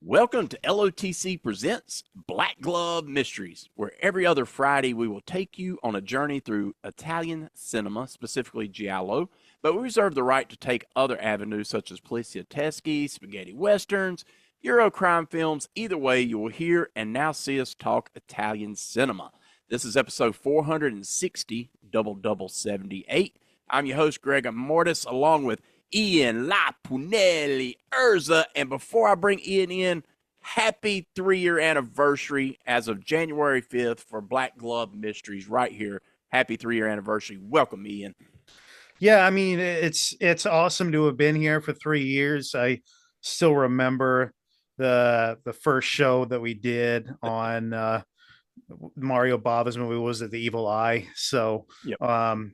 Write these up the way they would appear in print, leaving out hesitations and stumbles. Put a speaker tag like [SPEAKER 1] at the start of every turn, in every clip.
[SPEAKER 1] Welcome to LOTC Presents Black Glove Mysteries, where every other Friday we will take you on a journey through Italian cinema, specifically Giallo, but we reserve the right to take other avenues such as polizieschi, spaghetti westerns, Euro crime films. Either way, you will hear and now see us talk Italian cinema. This is episode 460, double 78. I'm your host, GregaMortis, along with Ian La Punelli Irza. And before I bring Ian in, happy 3-year anniversary as of January 5th for Black Glove Mysteries right here. Happy 3-year anniversary. Welcome, Ian.
[SPEAKER 2] Yeah, I mean, it's awesome to have been here for 3 years. I still remember the first show that we did on Mario Bava's movie. Was it The Evil Eye? So
[SPEAKER 1] Yep.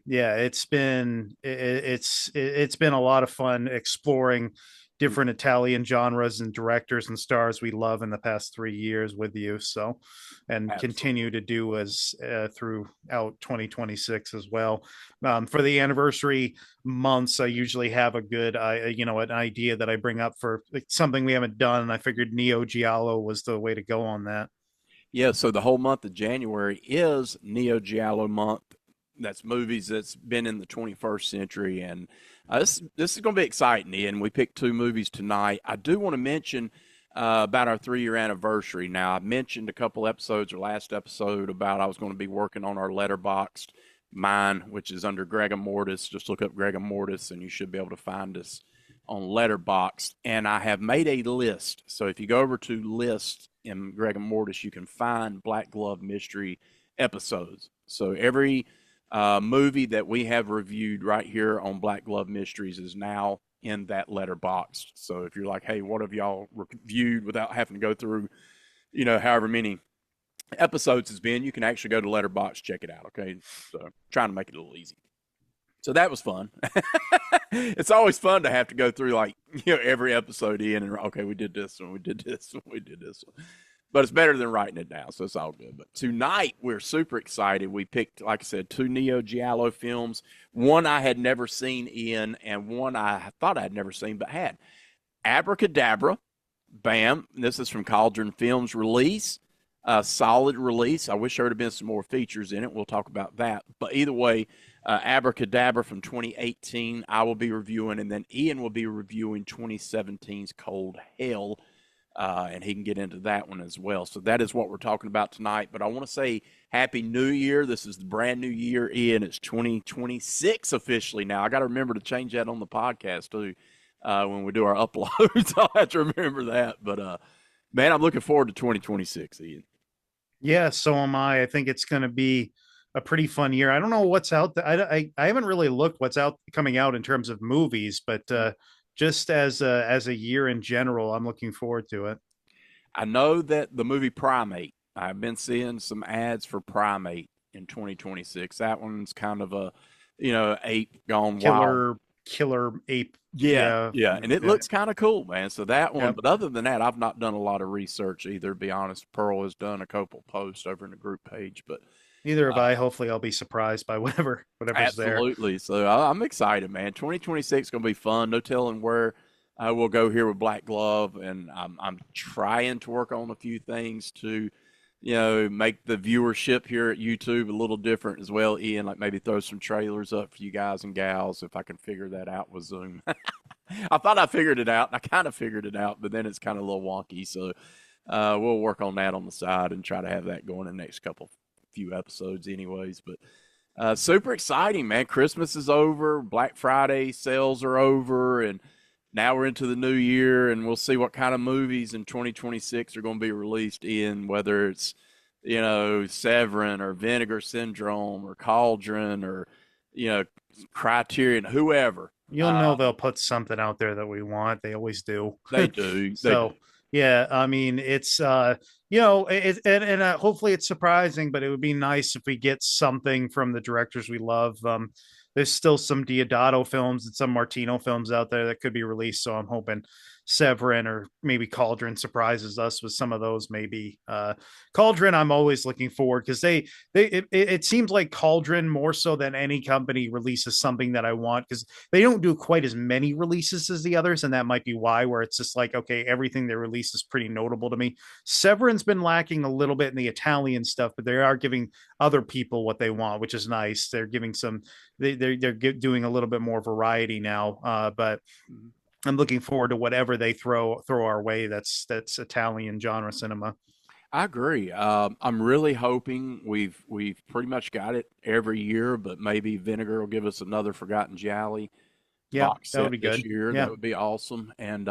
[SPEAKER 2] yeah, it's been a lot of fun exploring different Italian genres and directors and stars we love in the past 3 years with you. So, and
[SPEAKER 1] Absolutely.
[SPEAKER 2] continue to do as throughout 2026 as well. For the anniversary months, I usually have a good, an idea that I bring up for something we haven't done. And I figured Neo Giallo was the way to go on that.
[SPEAKER 1] Yeah, so the whole month of January is Neo Giallo Month. That's movies that's been in the 21st century. And this is going to be exciting, Ian. We picked 2 movies tonight. I do want to mention about our 3-year anniversary. Now, I mentioned a couple episodes or last episode about I was going to be working on our Letterboxd, mine, which is under GregaMortis. Just look up GregaMortis and you should be able to find us on Letterboxd. And I have made a list. So if you go over to list in GregaMortis, you can find Black Glove Mystery episodes. So every movie that we have reviewed right here on Black Glove Mysteries is now in that letterbox. So if you're like, hey, what have y'all reviewed without having to go through, however many episodes it's been, you can actually go to Letterbox, check it out. Okay. So trying to make it a little easy. So that was fun. It's always fun to have to go through every episode in and okay, we did this one, we did this one, we did this one. But it's better than writing it down, so it's all good. But tonight, we're super excited. We picked, like I said, 2 Neo Giallo films. One I had never seen, Ian, and one I thought I had never seen, but had. Abrakadabra, bam. This is from Cauldron Films release. Solid release. I wish there would have been some more features in it. We'll talk about that. But either way, Abrakadabra from 2018, I will be reviewing, and then Ian will be reviewing 2017's Cold Hell. And he can get into that one as well. So that is what we're talking about tonight. But I want to say Happy New Year. This is the brand new year, Ian. It's 2026 officially now. I got to remember to change that on the podcast, too, when we do our uploads. I'll have to remember that. But, man, I'm looking forward to 2026, Ian.
[SPEAKER 2] Yeah, so am I. I think it's going to be a pretty fun year. I don't know what's out there. I haven't really looked what's coming out in terms of movies, but just as a year in general, I'm looking forward to it.
[SPEAKER 1] I know that the movie Primate, I've been seeing some ads for Primate in 2026. That one's kind of a, ape gone wild.
[SPEAKER 2] Killer ape.
[SPEAKER 1] Yeah. And it looks kind of cool, man. So that one,
[SPEAKER 2] Yep.
[SPEAKER 1] but other than that, I've not done a lot of research either, to be honest. Pearl has done a couple posts over in the group page, but
[SPEAKER 2] Neither have I. Hopefully I'll be surprised by whatever's there.
[SPEAKER 1] absolutely. So I'm excited, man. 2026 is going to be fun. No telling where we'll go here with Black Glove, and I'm trying to work on a few things to, make the viewership here at YouTube a little different as well, Ian. Like maybe throw some trailers up for you guys and gals if I can figure that out with Zoom. I thought I figured it out. I kind of figured it out, but then it's kind of a little wonky. So we'll work on that on the side and try to have that going in the next few episodes anyways. But super exciting, man. Christmas is over. Black Friday sales are over. And now we're into the new year, and we'll see what kind of movies in 2026 are going to be released in, whether it's, Severin or Vinegar Syndrome or Cauldron or, Criterion, whoever.
[SPEAKER 2] You'll know they'll put something out there that we want. They always do.
[SPEAKER 1] They do.
[SPEAKER 2] So yeah, I mean, it's hopefully it's surprising, but it would be nice if we get something from the directors we love. there's still some Diodato films and some Martino films out there that could be released. So I'm hoping Severin or maybe Cauldron surprises us with some of those. Maybe Cauldron, I'm always looking forward because it seems like Cauldron more so than any company releases something that I want because they don't do quite as many releases as the others, and that might be why. Where it's just like, okay, everything they release is pretty notable to me. Severin's been lacking a little bit in the Italian stuff, but they are giving other people what they want, which is nice. They're giving some they're doing a little bit more variety now. But I'm looking forward to whatever they throw our way. That's Italian genre cinema.
[SPEAKER 1] I agree. I'm really hoping we've pretty much got it every year, but maybe Vinegar will give us another Forgotten Gialli
[SPEAKER 2] Yeah,
[SPEAKER 1] box
[SPEAKER 2] that would
[SPEAKER 1] set
[SPEAKER 2] be
[SPEAKER 1] this
[SPEAKER 2] good.
[SPEAKER 1] year. That
[SPEAKER 2] Yeah.
[SPEAKER 1] would be awesome. And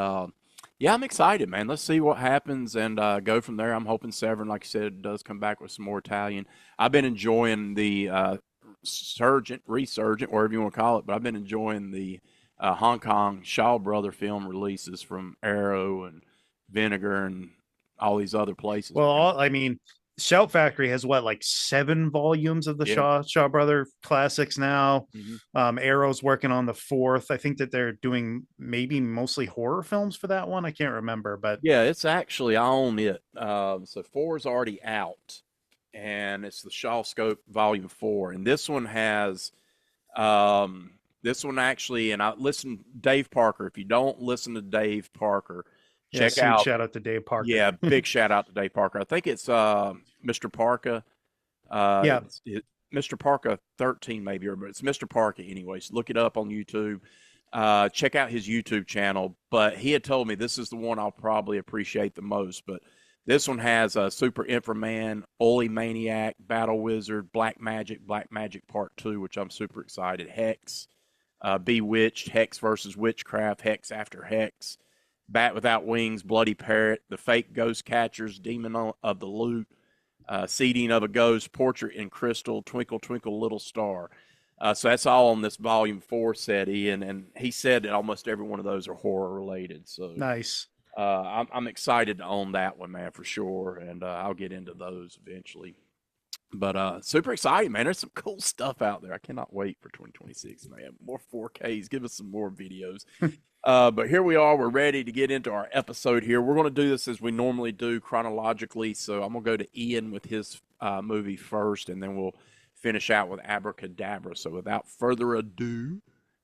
[SPEAKER 1] yeah, I'm excited, man. Let's see what happens and go from there. I'm hoping Severin, like you said, does come back with some more Italian. I've been enjoying the resurgent, whatever you want to call it, but I've been enjoying the Hong Kong Shaw Brother film releases from Arrow and Vinegar and all these other places,
[SPEAKER 2] Well,
[SPEAKER 1] man.
[SPEAKER 2] I mean, Shout Factory has what, like 7 volumes of the
[SPEAKER 1] Yeah.
[SPEAKER 2] Shaw Brother classics now.
[SPEAKER 1] Hmm.
[SPEAKER 2] Arrow's working on the fourth. I think that they're doing maybe mostly horror films for that one. I can't remember, but
[SPEAKER 1] Yeah, it's actually I own it. So four is already out, and it's the Shaw Scope Volume Four, and this one has this one actually. And I listen, Dave Parker. If you don't listen to Dave Parker,
[SPEAKER 2] yes,
[SPEAKER 1] check
[SPEAKER 2] huge
[SPEAKER 1] out.
[SPEAKER 2] shout out to Dave Parker.
[SPEAKER 1] Yeah, big shout out to Dave Parker. I think it's Mr. Parker.
[SPEAKER 2] Yeah,
[SPEAKER 1] Mr. Parker 13 maybe, or but it's Mr. Parker anyways. Look it up on YouTube. Check out his YouTube channel. But he had told me this is the one I'll probably appreciate the most. But this one has Super Inframan, Oily Maniac, Battle Wizard, Black Magic Part 2, which I'm super excited. Hex, Bewitched, Hex versus Witchcraft, Hex after Hex, Bat Without Wings, Bloody Parrot, The Fake Ghost Catchers, Demon of the Loot, Seeding of a Ghost, Portrait in Crystal, Twinkle Twinkle Little Star. So that's all on this volume four set, Ian, and he said that almost every one of those are horror related. So
[SPEAKER 2] nice.
[SPEAKER 1] I'm excited to own that one, man, for sure, and I'll get into those eventually. But super excited, man. There's some cool stuff out there. I cannot wait for 2026, man. More 4Ks. Give us some more videos. But here we are. We're ready to get into our episode here. We're going to do this as we normally do chronologically. So I'm going to go to Ian with his movie first, and then we'll finish out with Abracadabra. So without further ado,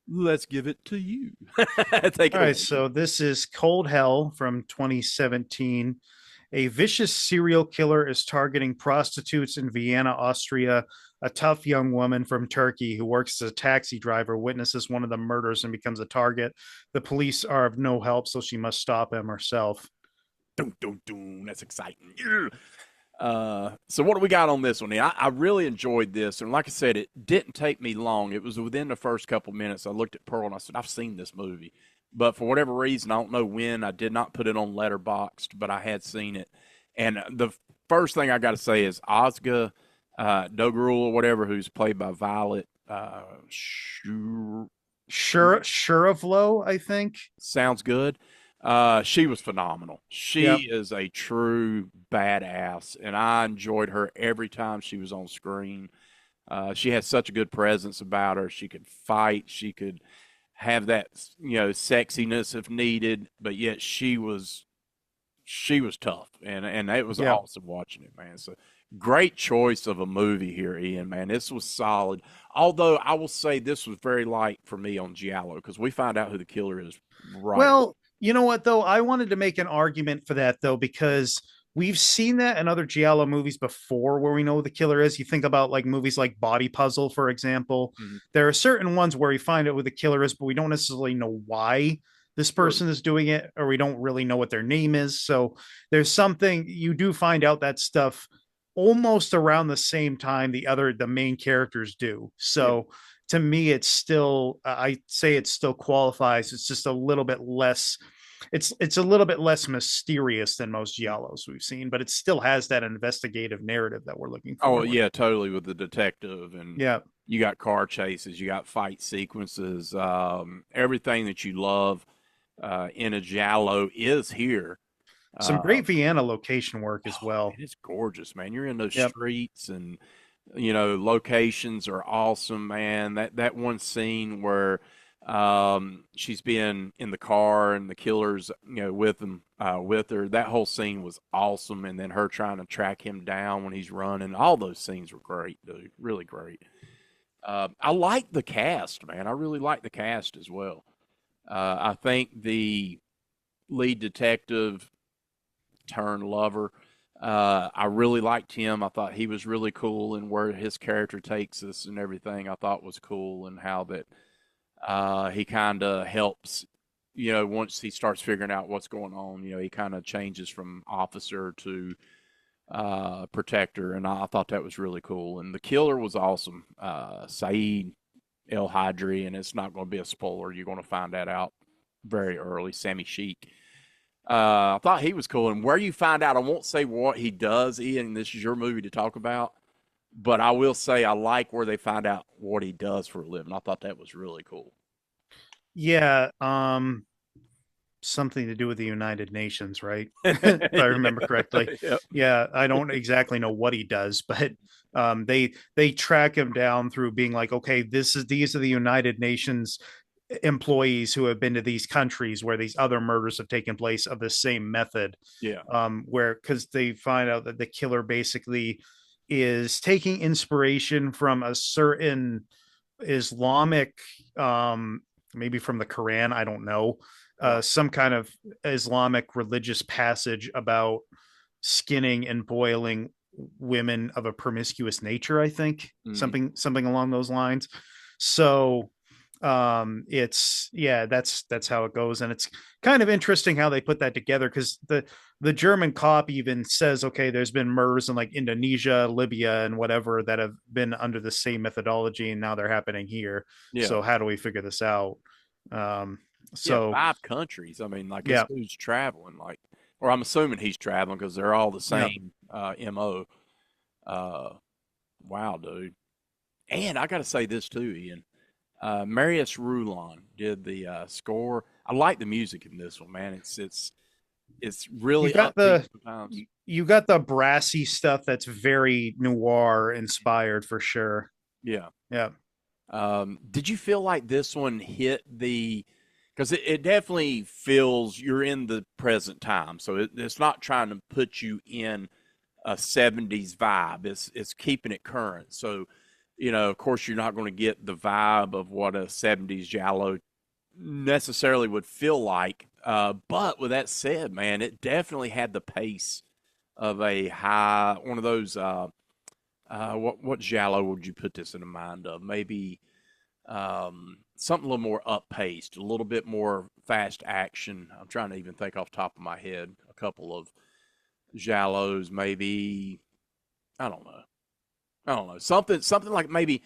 [SPEAKER 1] let's give it to you. Take
[SPEAKER 2] All
[SPEAKER 1] it
[SPEAKER 2] right,
[SPEAKER 1] away.
[SPEAKER 2] so this is Cold Hell from 2017. A vicious serial killer is targeting prostitutes in Vienna, Austria. A tough young woman from Turkey who works as a taxi driver witnesses one of the murders and becomes a target. The police are of no help, so she must stop him herself.
[SPEAKER 1] Dun, dun, dun. That's exciting. Yeah. So what do we got on this one? I really enjoyed this, and like I said, it didn't take me long. It was within the first couple minutes. I looked at Pearl and I said, "I've seen this movie," but for whatever reason, I don't know when. I did not put it on Letterboxd, but I had seen it. And the first thing I got to say is Ozga Dogrul or whatever, who's played by Violet.
[SPEAKER 2] Shuravlo, I think.
[SPEAKER 1] Sounds good. She was phenomenal.
[SPEAKER 2] Yep.
[SPEAKER 1] She is a true badass, and I enjoyed her every time she was on screen. She has such a good presence about her. She could fight. She could have that, sexiness if needed, but yet she was tough, and it was
[SPEAKER 2] Yeah.
[SPEAKER 1] awesome watching it, man. So great choice of a movie here, Ian. Man, this was solid. Although I will say this was very light for me on Giallo because we find out who the killer is right away.
[SPEAKER 2] Well, you know what though? I wanted to make an argument for that though because we've seen that in other Giallo movies before where we know who the killer is. You think about like movies like Body Puzzle, for example.
[SPEAKER 1] Mhm.
[SPEAKER 2] There are certain ones where we find out who the killer is, but we don't necessarily know why this
[SPEAKER 1] True.
[SPEAKER 2] person is doing it, or we don't really know what their name is. So there's something you do find out that stuff almost around the same time the main characters do.
[SPEAKER 1] Yeah.
[SPEAKER 2] So to me, it's still I say it still qualifies. It's just a little bit less. It's a little bit less mysterious than most giallos we've seen, but it still has that investigative narrative that we're looking
[SPEAKER 1] Oh
[SPEAKER 2] for.
[SPEAKER 1] yeah, totally with the detective and
[SPEAKER 2] Yeah,
[SPEAKER 1] you got car chases, you got fight sequences, everything that you love in a giallo is here.
[SPEAKER 2] some
[SPEAKER 1] Uh,
[SPEAKER 2] great Vienna location work as
[SPEAKER 1] oh,
[SPEAKER 2] well.
[SPEAKER 1] man, it's gorgeous, man. You're in those
[SPEAKER 2] Yep.
[SPEAKER 1] streets and Locations are awesome, man. That one scene where she's being in the car and the killer's with them with her. That whole scene was awesome, and then her trying to track him down when he's running. All those scenes were great, dude. Really great. I like the cast, man. I really like the cast as well. I think the lead detective turned lover. I really liked him. I thought he was really cool, and where his character takes us and everything I thought was cool, and how that he kind of helps, once he starts figuring out what's going on, he kind of changes from officer to protector, and I thought that was really cool. And the killer was awesome, Saeed El Hadri, and it's not going to be a spoiler. You're going to find that out very early. Sammy Sheik. I thought he was cool. And where you find out, I won't say what he does, Ian. This is your movie to talk about, but I will say I like where they find out what he does for a living. I thought that was really cool.
[SPEAKER 2] Yeah, something to do with the United Nations, right? If I remember correctly.
[SPEAKER 1] Yep.
[SPEAKER 2] Yeah, I don't exactly know what he does, but they track him down through being like, okay, these are the United Nations employees who have been to these countries where these other murders have taken place of the same method.
[SPEAKER 1] Yeah.
[SPEAKER 2] Where because they find out that the killer basically is taking inspiration from a certain Islamic, maybe from the Quran, I don't know,
[SPEAKER 1] Right.
[SPEAKER 2] some kind of Islamic religious passage about skinning and boiling women of a promiscuous nature, I think,
[SPEAKER 1] Mm.
[SPEAKER 2] something along those lines. So it's, yeah, that's how it goes. And it's kind of interesting how they put that together, because the German cop even says, okay, there's been murders in like Indonesia, Libya, and whatever that have been under the same methodology, and now they're happening here.
[SPEAKER 1] Yeah.
[SPEAKER 2] So how do we figure this out? um
[SPEAKER 1] Yeah.
[SPEAKER 2] so
[SPEAKER 1] 5 countries. I mean, like, this
[SPEAKER 2] yeah,
[SPEAKER 1] dude's traveling, like, or I'm assuming he's traveling because they're all the
[SPEAKER 2] yeah.
[SPEAKER 1] same MO. Uh, wow, dude. And I got to say this too, Ian. Marius Rulon did the score. I like the music in this one, man. It's
[SPEAKER 2] you
[SPEAKER 1] really
[SPEAKER 2] got
[SPEAKER 1] upbeat
[SPEAKER 2] the
[SPEAKER 1] sometimes.
[SPEAKER 2] you got the brassy stuff that's very noir inspired for sure.
[SPEAKER 1] Yeah.
[SPEAKER 2] Yeah.
[SPEAKER 1] Did you feel like this one hit the? Because it definitely feels you're in the present time, so it's not trying to put you in a '70s vibe. It's keeping it current. So, of course, you're not going to get the vibe of what a '70s Giallo necessarily would feel like. But with that said, man, it definitely had the pace of a high one of those. What Giallo would you put this in the mind of? Maybe something a little more up paced, a little bit more fast action. I'm trying to even think off the top of my head a couple of Giallos, maybe. I don't know. I don't know. Something like maybe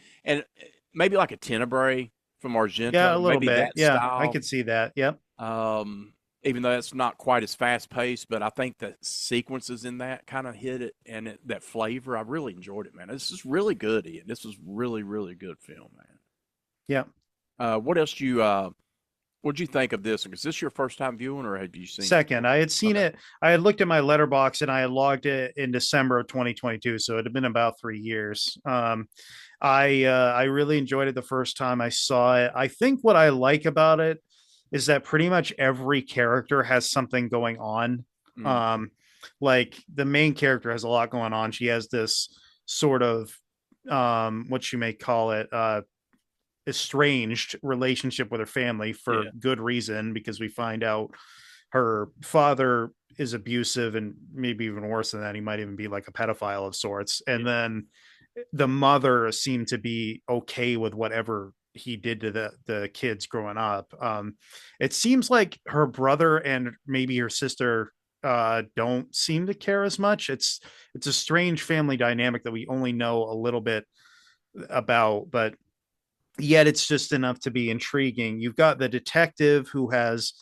[SPEAKER 1] like a Tenebrae from
[SPEAKER 2] Yeah, a
[SPEAKER 1] Argento,
[SPEAKER 2] little
[SPEAKER 1] maybe
[SPEAKER 2] bit.
[SPEAKER 1] that
[SPEAKER 2] Yeah, I
[SPEAKER 1] style.
[SPEAKER 2] could see that. Yep.
[SPEAKER 1] Um, Even though it's not quite as fast paced, but I think the sequences in that kind of hit it, and that flavor. I really enjoyed it, man. This is really good, Ian. This was really, really good film, man.
[SPEAKER 2] Yep.
[SPEAKER 1] What else what'd you think of this? Is this your first time viewing, or have you seen it
[SPEAKER 2] Second,
[SPEAKER 1] before?
[SPEAKER 2] I had seen
[SPEAKER 1] Okay.
[SPEAKER 2] it. I had looked at my letterbox and I had logged it in December of 2022, so it had been about 3 years. I really enjoyed it the first time I saw it. I think what I like about it is that pretty much every character has something going on.
[SPEAKER 1] Mm,
[SPEAKER 2] Um, like the main character has a lot going on. She has this sort of, what you may call it, estranged relationship with her family for
[SPEAKER 1] yeah.
[SPEAKER 2] good reason, because we find out her father is abusive, and maybe even worse than that, he might even be like a pedophile of sorts. And
[SPEAKER 1] Yeah.
[SPEAKER 2] then the mother seemed to be okay with whatever he did to the kids growing up. It seems like her brother and maybe her sister don't seem to care as much. It's a strange family dynamic that we only know a little bit about, but yet it's just enough to be intriguing. You've got the detective who has,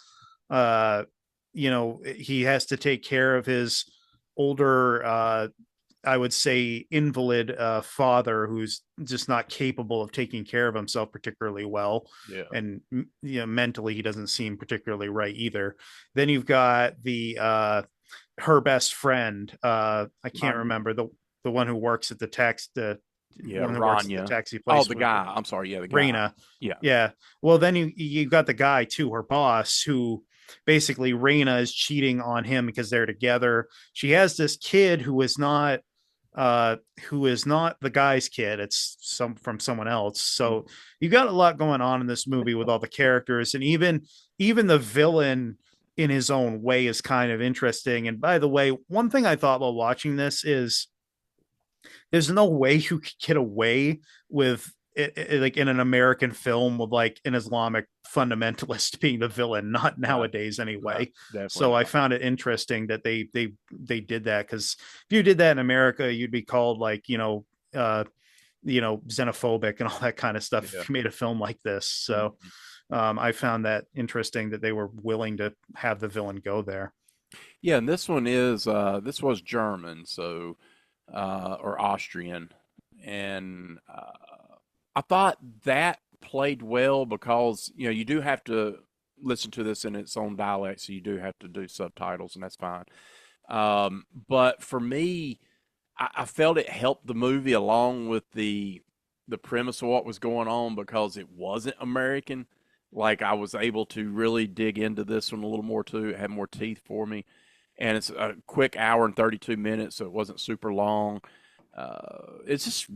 [SPEAKER 2] uh, he has to take care of his older, I would say, invalid father who's just not capable of taking care of himself particularly well.
[SPEAKER 1] Yeah.
[SPEAKER 2] And, mentally, he doesn't seem particularly right either. Then you've got her best friend. I can't
[SPEAKER 1] Manu.
[SPEAKER 2] remember the one who works at the tax, the
[SPEAKER 1] Yeah,
[SPEAKER 2] one who works at the
[SPEAKER 1] Rania.
[SPEAKER 2] taxi
[SPEAKER 1] Oh,
[SPEAKER 2] place
[SPEAKER 1] the
[SPEAKER 2] with
[SPEAKER 1] guy. I'm sorry. Yeah, the guy.
[SPEAKER 2] Raina.
[SPEAKER 1] Yeah.
[SPEAKER 2] Yeah. Well, then you got the guy too, her boss, who basically Raina is cheating on him because they're together. She has this kid uh who is not the guy's kid. It's some from someone else. So you got a lot going on in this movie with all the characters, and even the villain in his own way is kind of interesting. And by the way, one thing I thought while watching this is there's no way you could get away with like in an American film with like an Islamic fundamentalist being the villain, not
[SPEAKER 1] Right.
[SPEAKER 2] nowadays
[SPEAKER 1] Right.
[SPEAKER 2] anyway.
[SPEAKER 1] Definitely
[SPEAKER 2] So I
[SPEAKER 1] not.
[SPEAKER 2] found it interesting that they did that, because if you did that in America, you'd be called like xenophobic and all that kind of stuff
[SPEAKER 1] Yeah.
[SPEAKER 2] if you made a film like this. So
[SPEAKER 1] Mhm.
[SPEAKER 2] I found that interesting that they were willing to have the villain go there.
[SPEAKER 1] Yeah, and this was German, so or Austrian, and I thought that played well because you do have to listen to this in its own dialect, so you do have to do subtitles, and that's fine. But for me, I felt it helped the movie along with the premise of what was going on because it wasn't American. Like I was able to really dig into this one a little more too. It had more teeth for me, and it's a quick hour and 32 minutes, so it wasn't super long. It's just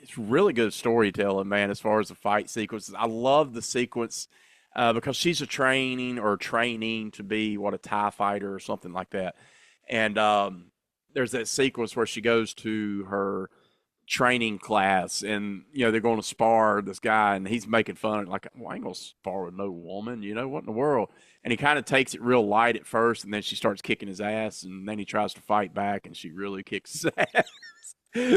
[SPEAKER 1] it's really good storytelling, man. As far as the fight sequences, I love the sequence because she's a training to be what a TIE fighter or something like that, and there's that sequence where she goes to her training class and they're going to spar this guy and he's making fun of it, like, well, I ain't gonna spar with no woman, what in the world. And he kind of takes it real light at first, and then she starts kicking his ass, and then he tries to fight back and she really kicks his ass.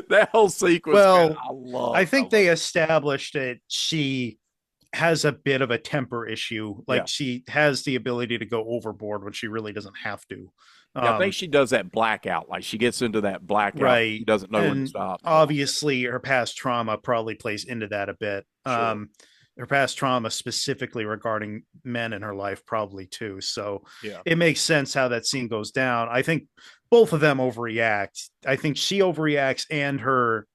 [SPEAKER 1] That whole sequence, man,
[SPEAKER 2] Well, I
[SPEAKER 1] I
[SPEAKER 2] think
[SPEAKER 1] love
[SPEAKER 2] they
[SPEAKER 1] it.
[SPEAKER 2] established that she has a bit of a temper issue.
[SPEAKER 1] Yeah.
[SPEAKER 2] Like she has the ability to go overboard when she really doesn't have to.
[SPEAKER 1] Yeah, I think
[SPEAKER 2] Um,
[SPEAKER 1] she does that blackout, like she gets into that blackout, she
[SPEAKER 2] right.
[SPEAKER 1] doesn't know when to
[SPEAKER 2] And
[SPEAKER 1] stop. I like it.
[SPEAKER 2] obviously her past trauma probably plays into that a bit.
[SPEAKER 1] Sure.
[SPEAKER 2] Her past trauma specifically regarding men in her life probably too. So
[SPEAKER 1] Yeah.
[SPEAKER 2] it makes sense how that scene goes down. I think both of them overreact. I think she overreacts, and her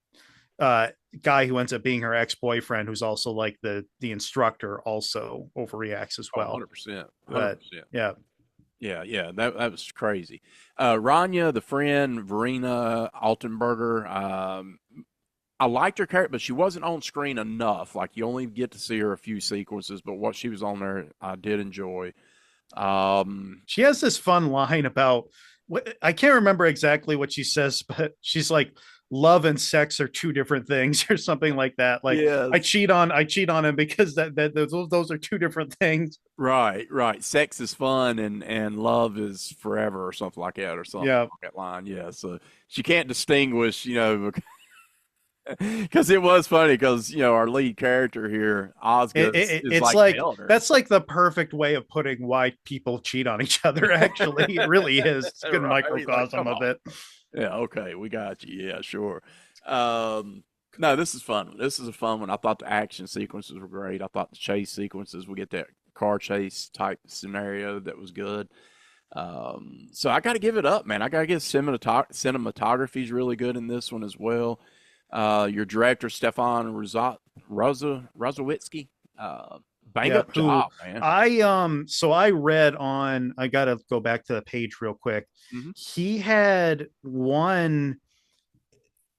[SPEAKER 2] uh guy who ends up being her ex-boyfriend, who's also like the instructor, also overreacts as
[SPEAKER 1] Oh,
[SPEAKER 2] well.
[SPEAKER 1] 100%.
[SPEAKER 2] But
[SPEAKER 1] 100%.
[SPEAKER 2] yeah.
[SPEAKER 1] Yeah, yeah, that was crazy. Rania, the friend, Verena Altenberger. I liked her character, but she wasn't on screen enough. Like you only get to see her a few sequences, but what she was on there, I did enjoy. Um,
[SPEAKER 2] She has this fun line about what I can't remember exactly what she says, but she's like, love and sex are two different things or something like that. Like
[SPEAKER 1] yes,
[SPEAKER 2] I cheat on him because that those are two different things.
[SPEAKER 1] right, right. Sex is fun and love is forever, or something like that, or something
[SPEAKER 2] Yeah.
[SPEAKER 1] like that line. Yeah, so she can't distinguish, because it was funny because our lead character here, Osgood, is
[SPEAKER 2] It's
[SPEAKER 1] like
[SPEAKER 2] like
[SPEAKER 1] telling her.
[SPEAKER 2] that's like the perfect way of putting why people cheat on each other. Actually, it really is. It's a good
[SPEAKER 1] Right, like,
[SPEAKER 2] microcosm
[SPEAKER 1] come
[SPEAKER 2] of
[SPEAKER 1] on.
[SPEAKER 2] it.
[SPEAKER 1] Yeah, okay, we got you. Yeah, sure. No, this is fun. This is a fun one. I thought the action sequences were great. I thought the chase sequences, we get that car chase type scenario that was good. So I got to give it up, man. I got to give cinematography is really good in this one as well. Your director, Stefan Rozowitzki, bang
[SPEAKER 2] Yeah,
[SPEAKER 1] up
[SPEAKER 2] who
[SPEAKER 1] job, man.
[SPEAKER 2] I read on, I gotta go back to the page real quick.
[SPEAKER 1] Hmm.
[SPEAKER 2] He had won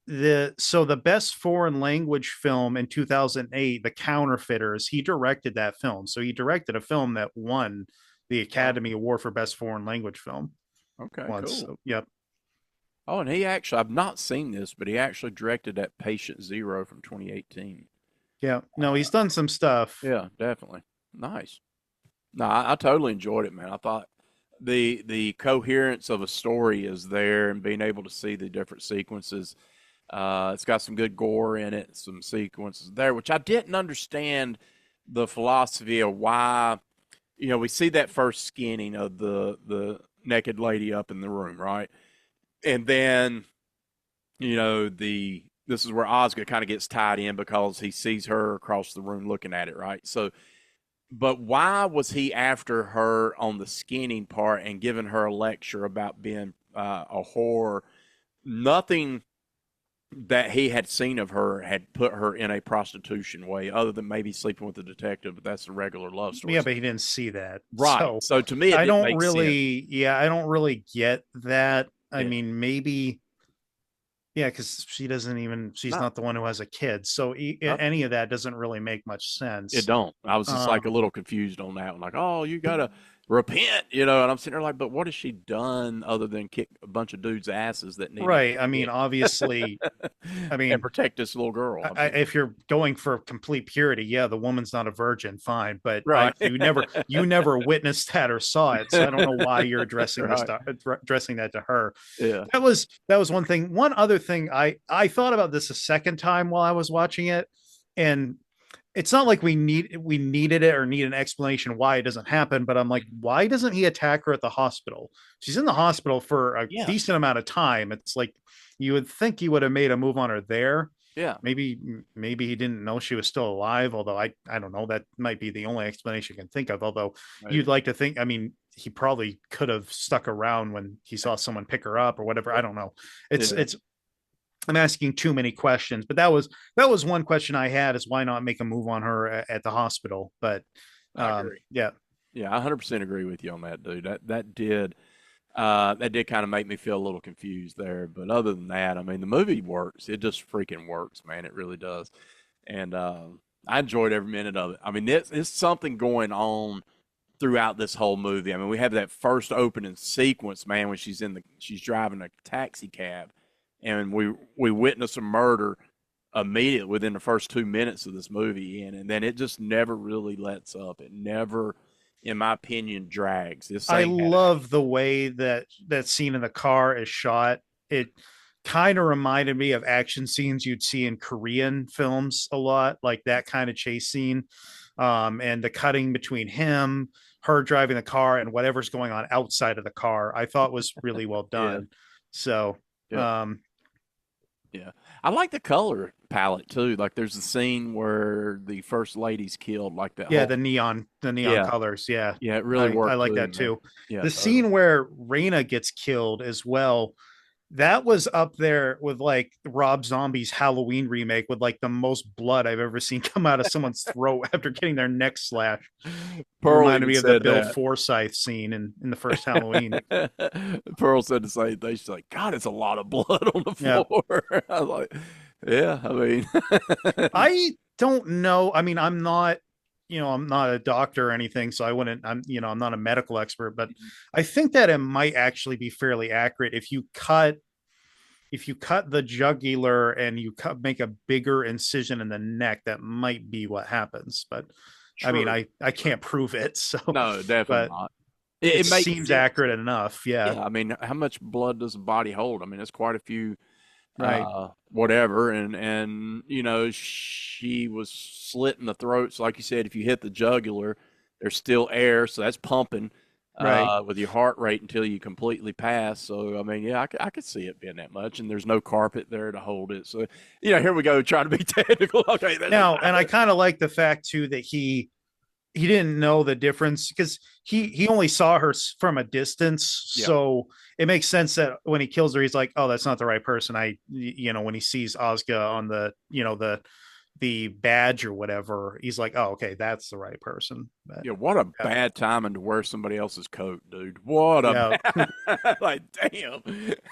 [SPEAKER 2] the best foreign language film in 2008, The Counterfeiters. He directed that film. So he directed a film that won the
[SPEAKER 1] Wow.
[SPEAKER 2] Academy Award for Best Foreign Language Film
[SPEAKER 1] Okay,
[SPEAKER 2] once.
[SPEAKER 1] cool.
[SPEAKER 2] So, yep.
[SPEAKER 1] Oh, and he actually, I've not seen this, but he actually directed that Patient Zero from 2018.
[SPEAKER 2] Yeah. No,
[SPEAKER 1] Uh,
[SPEAKER 2] he's done some stuff.
[SPEAKER 1] yeah, definitely. Nice. No, I totally enjoyed it, man. I thought the coherence of a story is there, and being able to see the different sequences. It's got some good gore in it, some sequences there, which I didn't understand the philosophy of why. We see that first skinning of the naked lady up in the room, right? And then the this is where Osgood kind of gets tied in because he sees her across the room looking at it, right? So, but why was he after her on the skinning part and giving her a lecture about being a whore? Nothing that he had seen of her had put her in a prostitution way, other than maybe sleeping with the detective, but that's a regular love story.
[SPEAKER 2] Yeah, but he didn't see that.
[SPEAKER 1] Right.
[SPEAKER 2] So
[SPEAKER 1] So to me, it
[SPEAKER 2] I
[SPEAKER 1] didn't
[SPEAKER 2] don't
[SPEAKER 1] make sense.
[SPEAKER 2] really, yeah, I don't really get that. I
[SPEAKER 1] Yeah.
[SPEAKER 2] mean, maybe, yeah, because she's
[SPEAKER 1] No,
[SPEAKER 2] not the one who has a kid. So
[SPEAKER 1] nothing.
[SPEAKER 2] any of that doesn't really make much
[SPEAKER 1] It
[SPEAKER 2] sense.
[SPEAKER 1] don't. I was just like a
[SPEAKER 2] Um,
[SPEAKER 1] little confused on that one. Like, oh, you gotta repent, you know. And I'm sitting there like, but what has she done other than kick a bunch of dudes' asses that needed
[SPEAKER 2] right. I mean,
[SPEAKER 1] kicked
[SPEAKER 2] obviously, I
[SPEAKER 1] and
[SPEAKER 2] mean,
[SPEAKER 1] protect this little girl? I mean,
[SPEAKER 2] if you're going for complete purity, yeah, the woman's not a virgin, fine. But
[SPEAKER 1] right,
[SPEAKER 2] you never witnessed that or saw it, so I don't know why you're addressing
[SPEAKER 1] right,
[SPEAKER 2] addressing that to her.
[SPEAKER 1] yeah,
[SPEAKER 2] That was one thing. One other thing, I thought about this a second time while I was watching it, and it's not like we needed it or need an explanation why it doesn't happen, but I'm like, why doesn't he attack her at the hospital? She's in the hospital for a
[SPEAKER 1] yeah,
[SPEAKER 2] decent amount of time. It's like you would think he would have made a move on her there.
[SPEAKER 1] yeah.
[SPEAKER 2] Maybe he didn't know she was still alive, although I don't know. That might be the only explanation I can think of. Although you'd
[SPEAKER 1] Maybe.
[SPEAKER 2] like to think, I mean, he probably could have stuck around when he saw someone pick her up or whatever. I don't know. It's
[SPEAKER 1] Yeah,
[SPEAKER 2] it's I'm asking too many questions, but that was one question I had, is why not make a move on her at the hospital? But
[SPEAKER 1] I agree.
[SPEAKER 2] yeah,
[SPEAKER 1] Yeah, I 100% agree with you on that, dude. That did kind of make me feel a little confused there. But other than that, I mean, the movie works. It just freaking works, man. It really does. And I enjoyed every minute of it. I mean, it's something going on throughout this whole movie. I mean, we have that first opening sequence, man, when she's driving a taxi cab, and we witness a murder immediately within the first 2 minutes of this movie, and then it just never really lets up. It never, in my opinion, drags. This
[SPEAKER 2] I
[SPEAKER 1] thing had a
[SPEAKER 2] love the way that scene in the car is shot. It kind of reminded me of action scenes you'd see in Korean films a lot, like that kind of chase scene. And the cutting between her driving the car, and whatever's going on outside of the car, I thought was really well
[SPEAKER 1] yeah,
[SPEAKER 2] done. So,
[SPEAKER 1] yeah,
[SPEAKER 2] um,
[SPEAKER 1] yeah. I like the color palette too. Like, there's a scene where the first lady's killed, like that
[SPEAKER 2] yeah,
[SPEAKER 1] whole
[SPEAKER 2] the neon
[SPEAKER 1] yeah,
[SPEAKER 2] colors. Yeah,
[SPEAKER 1] yeah. It really
[SPEAKER 2] I
[SPEAKER 1] worked
[SPEAKER 2] like
[SPEAKER 1] too,
[SPEAKER 2] that
[SPEAKER 1] man.
[SPEAKER 2] too.
[SPEAKER 1] Yeah,
[SPEAKER 2] The
[SPEAKER 1] totally.
[SPEAKER 2] scene where Raina gets killed as well, that was up there with like Rob Zombie's Halloween remake, with like the most blood I've ever seen come out of someone's throat after getting their neck slashed. It
[SPEAKER 1] Pearl
[SPEAKER 2] reminded
[SPEAKER 1] even
[SPEAKER 2] me of the
[SPEAKER 1] said
[SPEAKER 2] Bill
[SPEAKER 1] that.
[SPEAKER 2] Forsyth scene in the first Halloween.
[SPEAKER 1] Pearl said the same thing. She's like, God, it's a lot of blood on the
[SPEAKER 2] Yeah.
[SPEAKER 1] floor. I was like, yeah, I mean,
[SPEAKER 2] I don't know. I mean, I'm not a doctor or anything, so I'm not a medical expert, but I think that it might actually be fairly accurate if you cut the jugular and make a bigger incision in the neck, that might be what happens. But I mean,
[SPEAKER 1] true,
[SPEAKER 2] I
[SPEAKER 1] true.
[SPEAKER 2] can't prove it, so
[SPEAKER 1] No, definitely
[SPEAKER 2] but
[SPEAKER 1] not.
[SPEAKER 2] it
[SPEAKER 1] It makes
[SPEAKER 2] seems
[SPEAKER 1] sense,
[SPEAKER 2] accurate
[SPEAKER 1] though.
[SPEAKER 2] enough. Yeah.
[SPEAKER 1] Yeah, I mean, how much blood does a body hold? I mean, it's quite a few,
[SPEAKER 2] Right.
[SPEAKER 1] whatever, and she was slit in the throat. So, like you said, if you hit the jugular, there's still air, so that's pumping
[SPEAKER 2] Right.
[SPEAKER 1] with your heart rate until you completely pass. So, I mean, yeah, I could see it being that much, and there's no carpet there to hold it. So, here we go trying to be technical. Okay, there's a
[SPEAKER 2] Now, and I kind of like the fact too that he didn't know the difference, because he only saw her from a distance,
[SPEAKER 1] yeah,
[SPEAKER 2] so it makes sense that when he kills her, he's like, oh, that's not the right person. When he sees Ozga on the badge or whatever, he's like, oh, okay, that's the right person. But
[SPEAKER 1] yeah. What a
[SPEAKER 2] yeah,
[SPEAKER 1] bad timing to wear somebody else's coat, dude. What a
[SPEAKER 2] yeah.
[SPEAKER 1] bad, like, damn.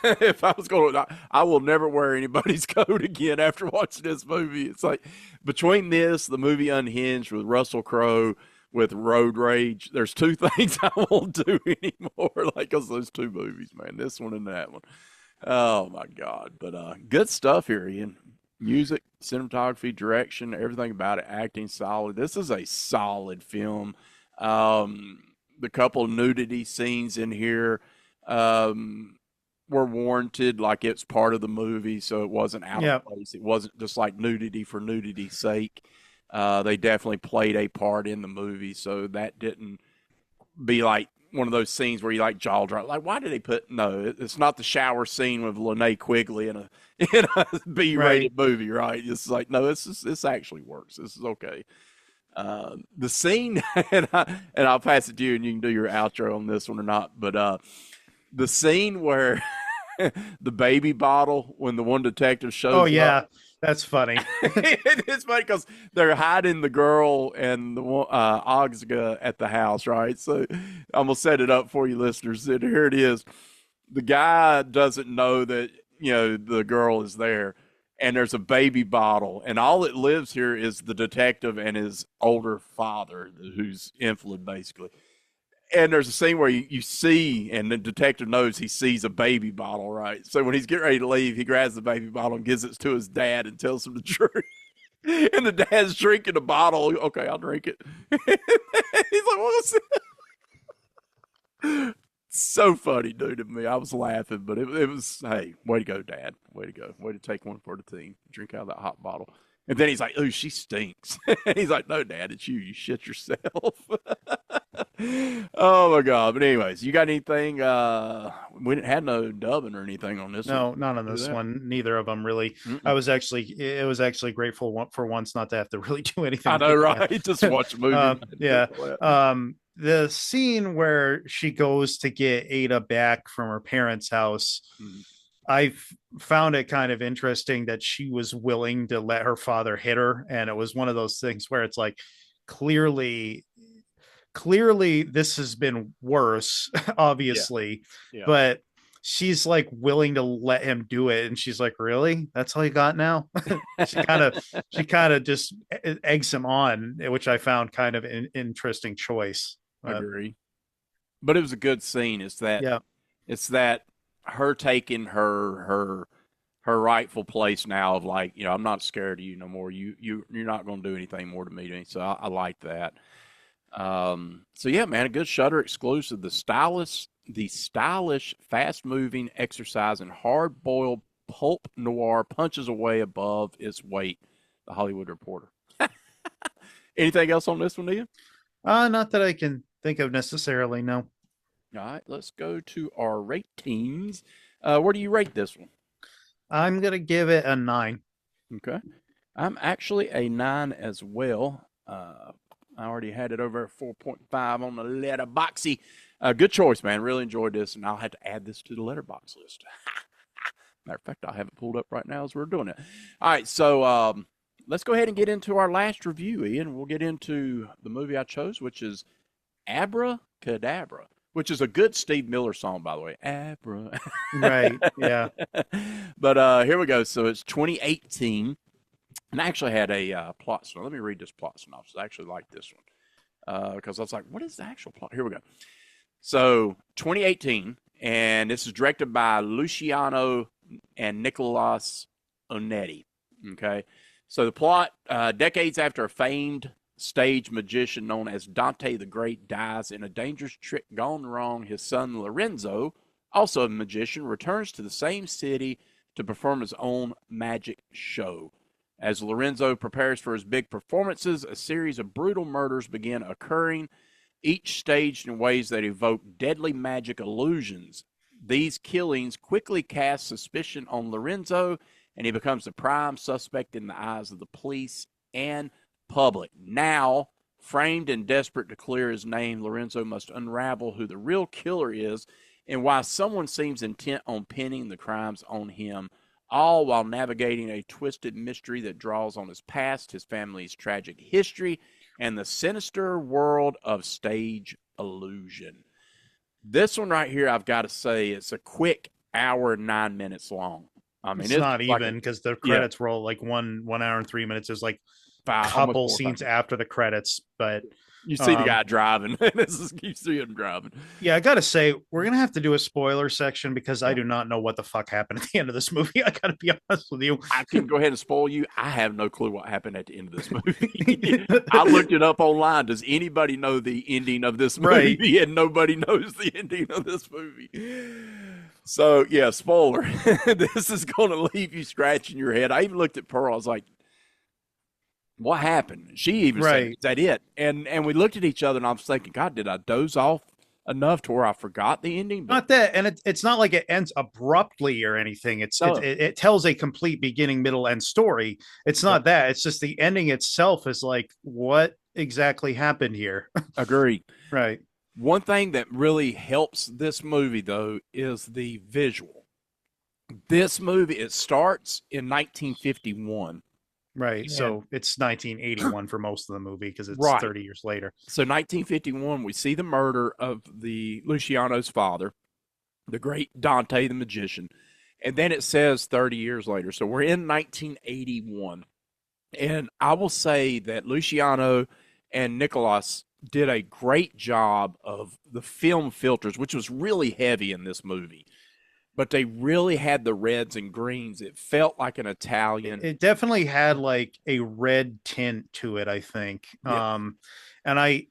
[SPEAKER 1] If I was going, I will never wear anybody's coat again after watching this movie. It's like, between this, the movie Unhinged with Russell Crowe, with Road Rage, there's two things I won't do anymore. Like, cause those two movies, man, this one and that one. Oh my God. But good stuff here, Ian. Music, cinematography, direction, everything about it, acting solid. This is a solid film. The couple nudity scenes in here um, were warranted, like it's part of the movie, so it wasn't out of
[SPEAKER 2] Yeah.
[SPEAKER 1] place. It wasn't just like nudity for nudity's sake. They definitely played a part in the movie, so that didn't be like one of those scenes where you like jaw drop. Like, why did they put? No, it's not the shower scene with Lene Quigley in a in a
[SPEAKER 2] Right.
[SPEAKER 1] B-rated movie, right? It's like, no, this actually works. This is okay. The scene, and I'll pass it to you, and you can do your outro on this one or not. But the scene where the baby bottle when the one detective
[SPEAKER 2] Oh
[SPEAKER 1] shows up.
[SPEAKER 2] yeah, that's funny.
[SPEAKER 1] It's funny because they're hiding the girl and the Ogzga at the house, right? So I'm gonna set it up for you, listeners. And here it is. The guy doesn't know that the girl is there, and there's a baby bottle, and all it lives here is the detective and his older father, who's invalid basically. And there's a scene where you see, and the detective knows he sees a baby bottle, right? So when he's getting ready to leave, he grabs the baby bottle and gives it to his dad and tells him the truth. And the dad's drinking the bottle. Okay, I'll drink it. He's like, "What's it?" So funny, dude, to me. I was laughing, but it was, hey, way to go, Dad. Way to go. Way to take one for the team. Drink out of that hot bottle. And then he's like, "Ooh, she stinks." He's like, "No, Dad, it's you. You shit yourself." Oh my God. But anyways, you got anything? We didn't have no dubbing or anything on this
[SPEAKER 2] No,
[SPEAKER 1] one.
[SPEAKER 2] not on this one. Neither of them really.
[SPEAKER 1] Mm-mm.
[SPEAKER 2] It was actually grateful for once not to have to really do anything
[SPEAKER 1] I know,
[SPEAKER 2] like
[SPEAKER 1] right?
[SPEAKER 2] that.
[SPEAKER 1] Just watch a movie.
[SPEAKER 2] Yeah. The scene where she goes to get Ada back from her parents' house,
[SPEAKER 1] Mm.
[SPEAKER 2] I found it kind of interesting that she was willing to let her father hit her. And it was one of those things where it's like, clearly this has been worse,
[SPEAKER 1] Yeah.
[SPEAKER 2] obviously,
[SPEAKER 1] Yeah.
[SPEAKER 2] but she's like willing to let him do it. And she's like, really? That's all you got now? she kind of just eggs him on, which I found kind of an interesting choice.
[SPEAKER 1] Agree. But it was a good scene.
[SPEAKER 2] Yeah.
[SPEAKER 1] It's that her taking her rightful place now of like, I'm not scared of you no more. You're not going to do anything more to me. So I like that. So yeah, man, a good Shudder exclusive. The stylish, fast moving, exercise and hard boiled pulp noir punches away above its weight. The Hollywood Reporter. Anything else on this one, Ian?
[SPEAKER 2] Not that I can think of necessarily. No.
[SPEAKER 1] All right, let's go to our ratings. Where do you rate this one?
[SPEAKER 2] I'm gonna give it a 9.
[SPEAKER 1] Okay. I'm actually a 9 as well. I already had it over at 4.5 on the letterboxy. Good choice, man. Really enjoyed this, and I'll have to add this to the letterbox list. Matter of fact, I have it pulled up right now as we're doing it. All right, so let's go ahead and get into our last review, Ian. We'll get into the movie I chose, which is Abrakadabra, which is a good Steve Miller song, by the way. Abra.
[SPEAKER 2] Right. Yeah.
[SPEAKER 1] But here we go. So it's 2018. And I actually had a plot. So let me read this plot synopsis. I actually like this one because I was like, what is the actual plot? Here we go. So 2018, and this is directed by Luciano and Nicolas Onetti. Okay. So the plot, decades after a famed stage magician known as Dante the Great dies in a dangerous trick gone wrong, his son Lorenzo, also a magician, returns to the same city to perform his own magic show. As Lorenzo prepares for his big performances, a series of brutal murders begin occurring, each staged in ways that evoke deadly magic illusions. These killings quickly cast suspicion on Lorenzo, and he becomes the prime suspect in the eyes of the police and public. Now, framed and desperate to clear his name, Lorenzo must unravel who the real killer is and why someone seems intent on pinning the crimes on him, all while navigating a twisted mystery that draws on his past, his family's tragic history, and the sinister world of stage illusion. This one right here, I've got to say, it's a quick hour and 9 minutes long. I mean,
[SPEAKER 2] It's
[SPEAKER 1] it's
[SPEAKER 2] not
[SPEAKER 1] like
[SPEAKER 2] even because the
[SPEAKER 1] yeah,
[SPEAKER 2] credits roll like 1 hour and 3 minutes. There's like a
[SPEAKER 1] almost
[SPEAKER 2] couple
[SPEAKER 1] 4 times.
[SPEAKER 2] scenes after the credits, but
[SPEAKER 1] You see the guy driving. You see him driving.
[SPEAKER 2] yeah, I gotta say we're gonna have to do a spoiler section because I
[SPEAKER 1] Yeah.
[SPEAKER 2] do not know what the fuck happened at the end of this movie. I gotta be honest with you.
[SPEAKER 1] I can go ahead and spoil you. I have no clue what happened at the end of this movie. I looked it up online. Does anybody know the ending of this movie?
[SPEAKER 2] Right.
[SPEAKER 1] And nobody knows the ending of this movie. So, yeah, spoiler. This is going to leave you scratching your head. I even looked at Pearl. I was like, what happened? She even said,
[SPEAKER 2] Right.
[SPEAKER 1] is that it? And we looked at each other, and I was thinking, God, did I doze off enough to where I forgot the ending? But
[SPEAKER 2] Not that, and it's not like it ends abruptly or anything.
[SPEAKER 1] no,
[SPEAKER 2] It tells a complete beginning, middle, end story. It's
[SPEAKER 1] yeah,
[SPEAKER 2] not that. It's just the ending itself is like, what exactly happened here?
[SPEAKER 1] agree.
[SPEAKER 2] Right.
[SPEAKER 1] One thing that really helps this movie, though, is the visual. This movie, it starts in 1951.
[SPEAKER 2] Right.
[SPEAKER 1] And
[SPEAKER 2] So it's 1981 for most of the movie because it's
[SPEAKER 1] right.
[SPEAKER 2] 30 years later.
[SPEAKER 1] So 1951, we see the murder of the Luciano's father, the great Dante the magician. And then it says 30 years later. So we're in 1981. And I will say that Luciano and Nicholas did a great job of the film filters, which was really heavy in this movie. But they really had the reds and greens. It felt like an Italian.
[SPEAKER 2] It definitely had like a red tint to it, I think.
[SPEAKER 1] Yeah.
[SPEAKER 2] And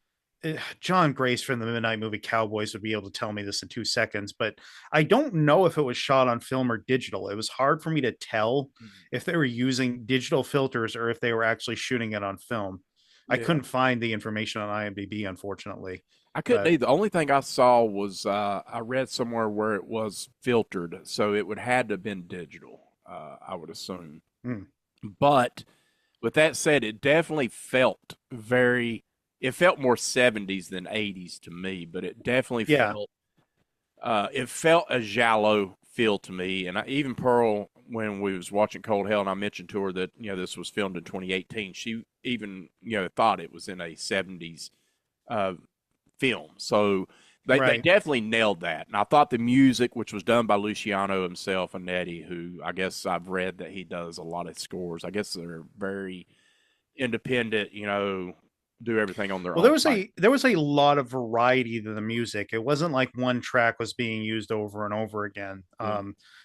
[SPEAKER 2] John Grace from the Midnight Movie Cowboys would be able to tell me this in 2 seconds, but I don't know if it was shot on film or digital. It was hard for me to tell if they were using digital filters or if they were actually shooting it on film. I
[SPEAKER 1] Yeah.
[SPEAKER 2] couldn't find the information on IMDb, unfortunately.
[SPEAKER 1] I couldn't
[SPEAKER 2] But
[SPEAKER 1] either. The only thing I saw was I read somewhere where it was filtered, so it would had to have been digital. I would assume.
[SPEAKER 2] hmm,
[SPEAKER 1] But with that said, it definitely felt very. It felt more 70s than 80s to me, but it definitely
[SPEAKER 2] yeah,
[SPEAKER 1] felt. It felt a giallo feel to me, and even Pearl, when we was watching Cold Hell, and I mentioned to her that this was filmed in 2018, she even thought it was in a 70s uh, film. So they
[SPEAKER 2] right.
[SPEAKER 1] definitely nailed that. And I thought the music, which was done by Luciano himself and Eddie, who I guess I've read that he does a lot of scores. I guess they're very independent, do everything on their
[SPEAKER 2] Well,
[SPEAKER 1] own time.
[SPEAKER 2] there was a lot of variety to the music. It wasn't like one track was being used over and over again.
[SPEAKER 1] Yeah.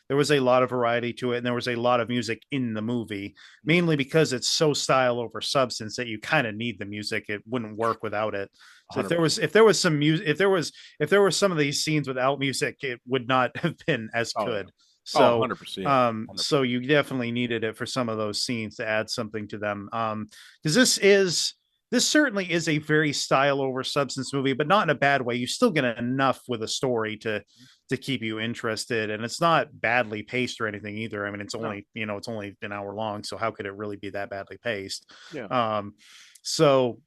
[SPEAKER 2] There was a lot of variety to it, and there was a lot of music in the movie, mainly because it's so style over substance that you kind of need the music. It wouldn't work without it. So
[SPEAKER 1] 100%.
[SPEAKER 2] if there was some music, if there were some of these scenes without music, it would not have been as
[SPEAKER 1] Oh, yeah.
[SPEAKER 2] good.
[SPEAKER 1] Oh,
[SPEAKER 2] So
[SPEAKER 1] 100%.
[SPEAKER 2] so
[SPEAKER 1] 100%.
[SPEAKER 2] you definitely needed it for some of those scenes to add something to them. Because this certainly is a very style over substance movie, but not in a bad way. You still get enough with a story to keep you interested, and it's not badly paced or anything either. I mean,
[SPEAKER 1] No.
[SPEAKER 2] it's only an hour long, so how could it really be that badly paced?
[SPEAKER 1] Yeah.
[SPEAKER 2] Um, so,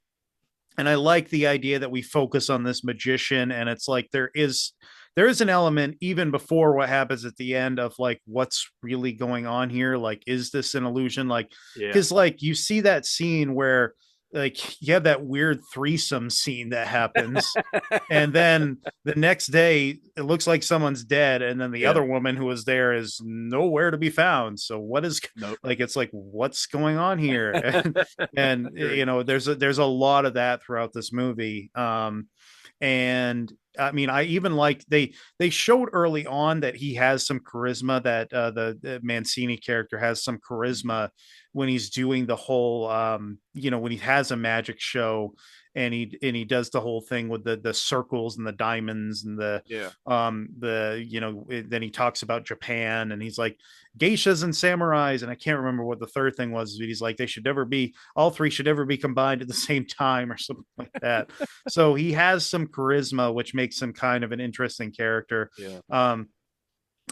[SPEAKER 2] and I like the idea that we focus on this magician, and it's like there is an element even before what happens at the end of like what's really going on here. Like, is this an illusion? Like,
[SPEAKER 1] Yeah.
[SPEAKER 2] because like you see that scene where like you have that weird threesome scene that happens, and then the next day it looks like someone's dead, and then the
[SPEAKER 1] Yeah.
[SPEAKER 2] other woman who was there is nowhere to be found. So what is
[SPEAKER 1] Nope.
[SPEAKER 2] like, it's like, what's going on here? And
[SPEAKER 1] Agreed.
[SPEAKER 2] there's a lot of that throughout this movie. And I mean, I even like they showed early on that he has some charisma, that the Mancini character has some charisma when he's doing the whole when he has a magic show, and he does the whole thing with the circles and the diamonds and
[SPEAKER 1] Yeah.
[SPEAKER 2] then he talks about Japan, and he's like geishas and samurais, and I can't remember what the third thing was, but he's like they should never be, all three should never be combined at the same time or something like that. So he has some charisma, which makes him kind of an interesting character.
[SPEAKER 1] Yeah.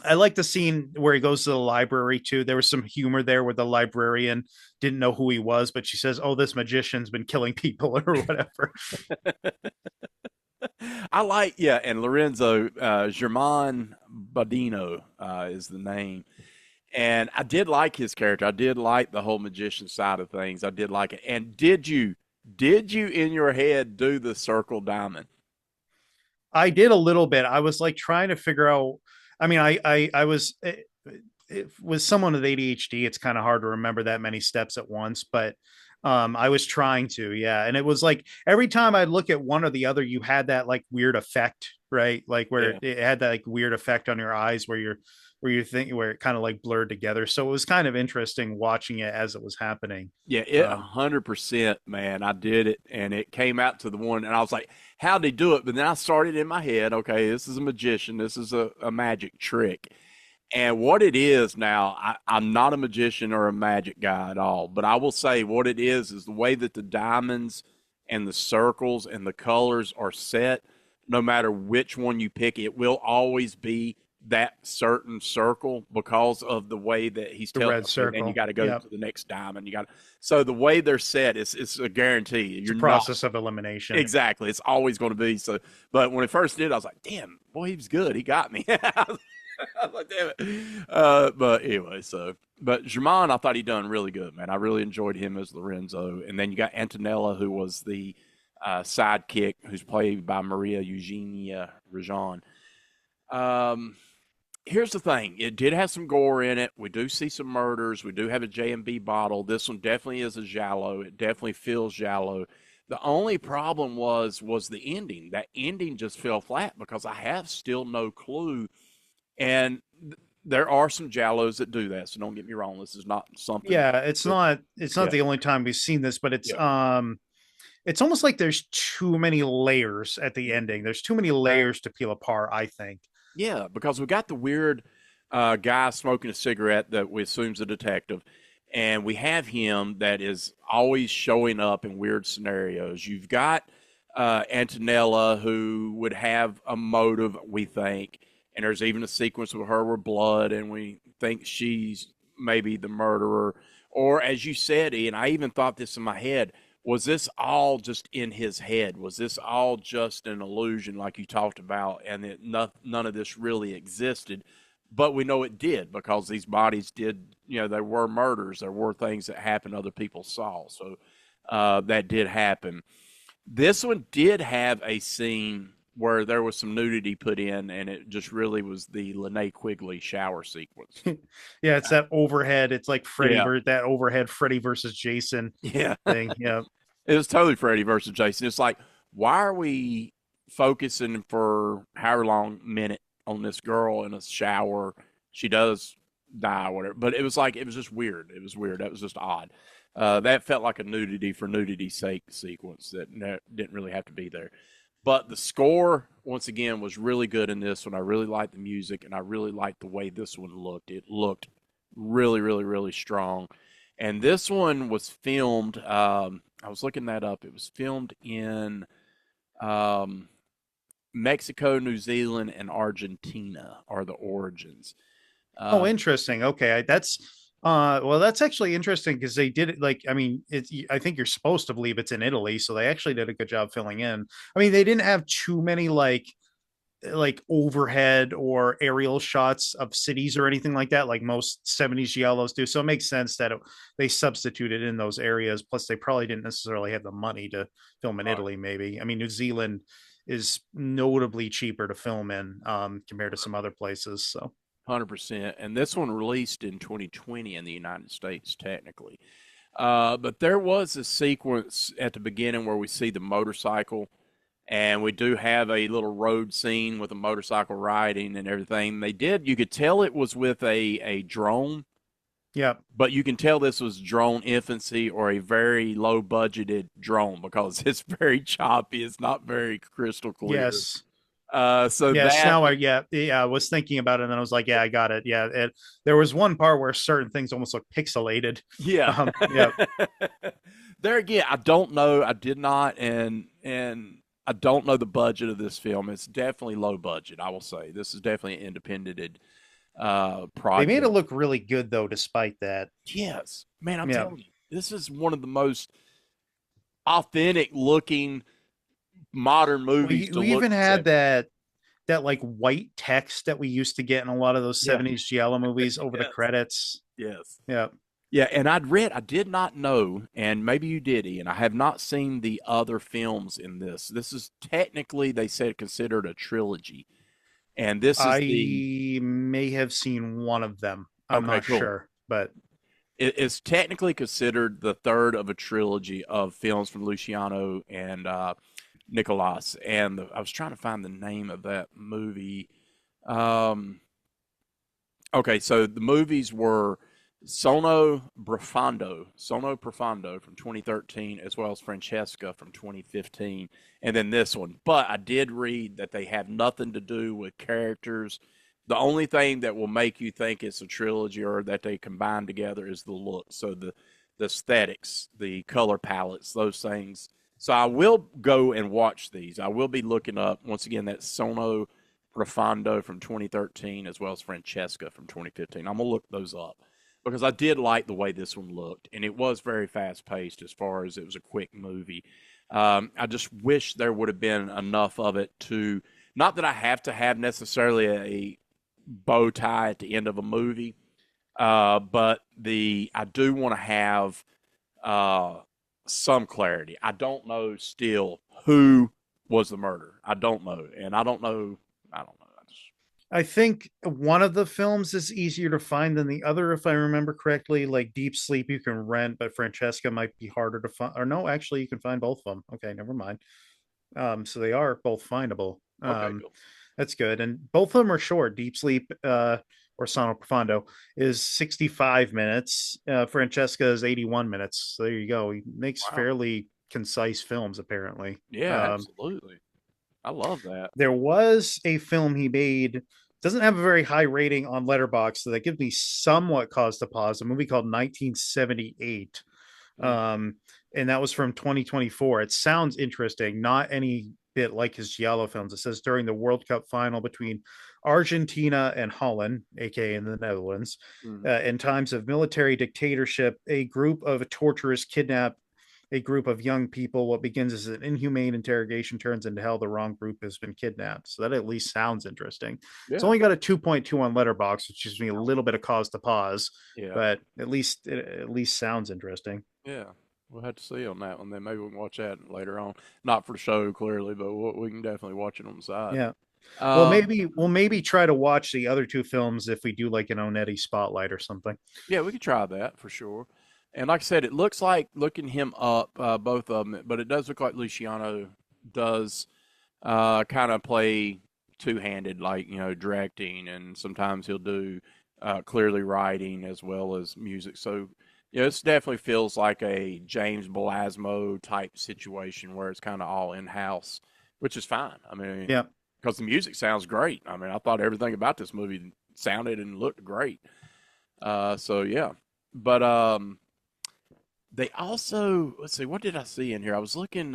[SPEAKER 2] I like the scene where he goes to the library too. There was some humor there where the librarian didn't know who he was, but she says, "Oh, this magician's been killing people," or whatever.
[SPEAKER 1] I like, yeah, and Lorenzo German Badino is the name. And I did like his character. I did like the whole magician side of things. I did like it. And did you in your head do the circle diamond?
[SPEAKER 2] I did a little bit. I was like trying to figure out. I mean, I was with someone with ADHD. It's kind of hard to remember that many steps at once, but I was trying to, yeah. And it was like every time I'd look at one or the other, you had that like weird effect, right? Like where
[SPEAKER 1] Yeah.
[SPEAKER 2] it had that like weird effect on your eyes where it kind of like blurred together. So it was kind of interesting watching it as it was happening.
[SPEAKER 1] Yeah, it
[SPEAKER 2] Um,
[SPEAKER 1] 100%, man. I did it and it came out to the one and I was like, how'd he do it? But then I started in my head, okay, this is a magician. This is a magic trick. And what it is now, I'm not a magician or a magic guy at all, but I will say what it is the way that the diamonds and the circles and the colors are set, no matter which one you pick, it will always be that certain circle because of the way that he's
[SPEAKER 2] the
[SPEAKER 1] telling,
[SPEAKER 2] red
[SPEAKER 1] okay, then you
[SPEAKER 2] circle.
[SPEAKER 1] got to go
[SPEAKER 2] Yep.
[SPEAKER 1] to the next diamond. So the way they're set, it's a guarantee.
[SPEAKER 2] It's a
[SPEAKER 1] You're not
[SPEAKER 2] process of elimination.
[SPEAKER 1] exactly. It's always going to be so. But when it first did, I was like, damn, boy, he was good. He got me. I was like, damn it. But anyway, but German, I thought he done really good, man. I really enjoyed him as Lorenzo. And then you got Antonella, who was the sidekick, who's played by Maria Eugenia Rajan. Um, Here's the thing. It did have some gore in it. We do see some murders. We do have a J&B bottle. This one definitely is a giallo. It definitely feels giallo. The only problem was the ending. That ending just fell flat because I have still no clue. And there are some giallos that do that. So don't get me wrong. This is not something.
[SPEAKER 2] Yeah, it's not
[SPEAKER 1] Yeah.
[SPEAKER 2] the only time we've seen this, but
[SPEAKER 1] Yeah.
[SPEAKER 2] it's almost like there's too many layers at the ending. There's too many layers to peel apart, I think.
[SPEAKER 1] Yeah, because we got the weird guy smoking a cigarette that we assume's a detective, and we have him that is always showing up in weird scenarios. You've got Antonella, who would have a motive, we think, and there's even a sequence with her with blood, and we think she's maybe the murderer. Or, as you said, Ian, I even thought this in my head, was this all just in his head? Was this all just an illusion, like you talked about, and that none of this really existed? But we know it did because these bodies did, there were murders, there were things that happened other people saw. So that did happen. This one did have a scene where there was some nudity put in, and it just really was the Linnea Quigley shower sequence.
[SPEAKER 2] Yeah, it's that overhead. It's like
[SPEAKER 1] Yeah.
[SPEAKER 2] That overhead Freddy versus Jason
[SPEAKER 1] Yeah.
[SPEAKER 2] thing. Yeah.
[SPEAKER 1] It was totally Freddy versus Jason. It's like, why are we focusing for however long minute on this girl in a shower? She does die, or whatever. But it was like, it was just weird. It was weird. That was just odd. That felt like a nudity for nudity's sake sequence that didn't really have to be there. But the score, once again, was really good in this one. I really liked the music, and I really liked the way this one looked. It looked really, really, really strong. And this one was filmed. I was looking that up. It was filmed in um, Mexico, New Zealand, and Argentina are the origins.
[SPEAKER 2] Oh,
[SPEAKER 1] Uh,
[SPEAKER 2] interesting. Okay, well, that's actually interesting because they did it like I mean, I think you're supposed to believe it's in Italy, so they actually did a good job filling in. I mean, they didn't have too many like overhead or aerial shots of cities or anything like that, like most 70s giallos do. So it makes sense that they substituted in those areas. Plus, they probably didn't necessarily have the money to film in
[SPEAKER 1] right,
[SPEAKER 2] Italy. Maybe I mean, New Zealand is notably cheaper to film in compared to some other places. So
[SPEAKER 1] 100%. And this one released in 2020 in the United States, technically. But there was a sequence at the beginning where we see the motorcycle, and we do have a little road scene with a motorcycle riding and everything. You could tell it was with a drone,
[SPEAKER 2] yeah,
[SPEAKER 1] but you can tell this was drone infancy or a very low budgeted drone because it's very choppy. It's not very crystal clear.
[SPEAKER 2] yes.
[SPEAKER 1] So
[SPEAKER 2] Yes,
[SPEAKER 1] that,
[SPEAKER 2] now I was thinking about it and then I was like, yeah, I got it. Yeah, there was one part where certain things almost look pixelated.
[SPEAKER 1] yeah.
[SPEAKER 2] Yeah,
[SPEAKER 1] There again, I don't know. I did not, and I don't know the budget of this film. It's definitely low budget. I will say this is definitely an independent
[SPEAKER 2] they made it
[SPEAKER 1] project.
[SPEAKER 2] look really good though, despite that.
[SPEAKER 1] Yes, man, I'm
[SPEAKER 2] Yeah,
[SPEAKER 1] telling you, this is one of the most authentic looking modern movies to
[SPEAKER 2] we
[SPEAKER 1] look
[SPEAKER 2] even had
[SPEAKER 1] at.
[SPEAKER 2] that like white text that we used to get in a lot of those
[SPEAKER 1] Yeah.
[SPEAKER 2] 70s giallo movies over the
[SPEAKER 1] Yes.
[SPEAKER 2] credits.
[SPEAKER 1] Yes.
[SPEAKER 2] Yeah.
[SPEAKER 1] Yeah, and I did not know, and maybe you did, Ian. I have not seen the other films in this. This is technically, they said, considered a trilogy, and this is the
[SPEAKER 2] I may have seen one of them. I'm
[SPEAKER 1] okay,
[SPEAKER 2] not
[SPEAKER 1] cool.
[SPEAKER 2] sure, but
[SPEAKER 1] It's technically considered the third of a trilogy of films from Luciano and Nicolas. And I was trying to find the name of that movie. Um, okay, so the movies were Sono Profondo from 2013, as well as Francesca from 2015, and then this one. But I did read that they have nothing to do with characters. The only thing that will make you think it's a trilogy or that they combine together is the look. So the aesthetics, the color palettes, those things. So I will go and watch these. I will be looking up once again that Sono Profondo from 2013 as well as Francesca from 2015. I'm gonna look those up because I did like the way this one looked, and it was very fast paced as far as it was a quick movie. I just wish there would have been enough of it to not that I have to have necessarily bow tie at the end of a movie. But the I do want to have uh, some clarity. I don't know still who was the murderer. I don't know, and I don't know. I don't know.
[SPEAKER 2] I think one of the films is easier to find than the other, if I remember correctly. Like Deep Sleep, you can rent, but Francesca might be harder to find. Or no, actually, you can find both of them. Okay, never mind. So they are both findable.
[SPEAKER 1] Okay, cool.
[SPEAKER 2] That's good, and both of them are short. Deep Sleep, or Sono Profondo, is 65 minutes. Francesca is 81 minutes. So there you go. He makes
[SPEAKER 1] Wow.
[SPEAKER 2] fairly concise films, apparently.
[SPEAKER 1] Yeah, absolutely. I love that.
[SPEAKER 2] There was a film he made, doesn't have a very high rating on Letterboxd, so that gives me somewhat cause to pause. A movie called 1978,
[SPEAKER 1] Mm,
[SPEAKER 2] and that was from 2024. It sounds interesting, not any bit like his Giallo films. It says during the World Cup final between Argentina and Holland, aka in the Netherlands,
[SPEAKER 1] mm.
[SPEAKER 2] in times of military dictatorship, a group of torturers kidnap a group of young people. What begins as an inhumane interrogation turns into hell. The wrong group has been kidnapped. So that at least sounds interesting. It's
[SPEAKER 1] Yeah,
[SPEAKER 2] only got a 2.2 on Letterbox, which gives me a little bit of cause to pause,
[SPEAKER 1] yeah,
[SPEAKER 2] but at least sounds interesting.
[SPEAKER 1] yeah. We'll have to see on that one. Then maybe we can watch that later on. Not for the show, clearly, but we can definitely watch it on the side.
[SPEAKER 2] Yeah. Well,
[SPEAKER 1] Um,
[SPEAKER 2] maybe we'll maybe try to watch the other two films if we do like an Onetti spotlight or something.
[SPEAKER 1] yeah, we could try that for sure. And like I said, it looks like looking him up, both of them, but it does look like Luciano does kind of play two-handed, like directing, and sometimes he'll do clearly writing as well as music. So this definitely feels like a James Belasmo type situation where it's kind of all in-house, which is fine. I mean,
[SPEAKER 2] Yeah.
[SPEAKER 1] because the music sounds great. I mean, I thought everything about this movie sounded and looked great. So yeah, but they also, let's see, what did I see in here? I was looking.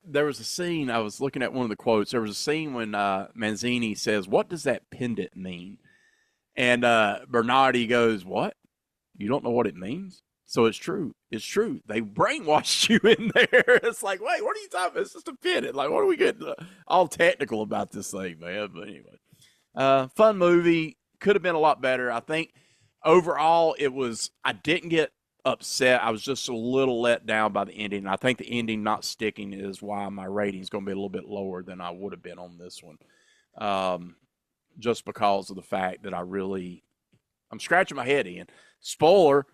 [SPEAKER 1] There was a scene. I was looking at one of the quotes. There was a scene when Manzini says, "What does that pendant mean?" And Bernardi goes, "What? You don't know what it means?" So it's true. It's true. They brainwashed you in there. It's like, wait, what are you talking about? It's just a pendant. Like, what are we getting all technical about this thing, man? But anyway, fun movie. Could have been a lot better. I think overall it was. I didn't get upset. I was just a little let down by the ending. I think the ending not sticking is why my rating is going to be a little bit lower than I would have been on this one. Um, just because of the fact that I'm scratching my head in. Spoiler,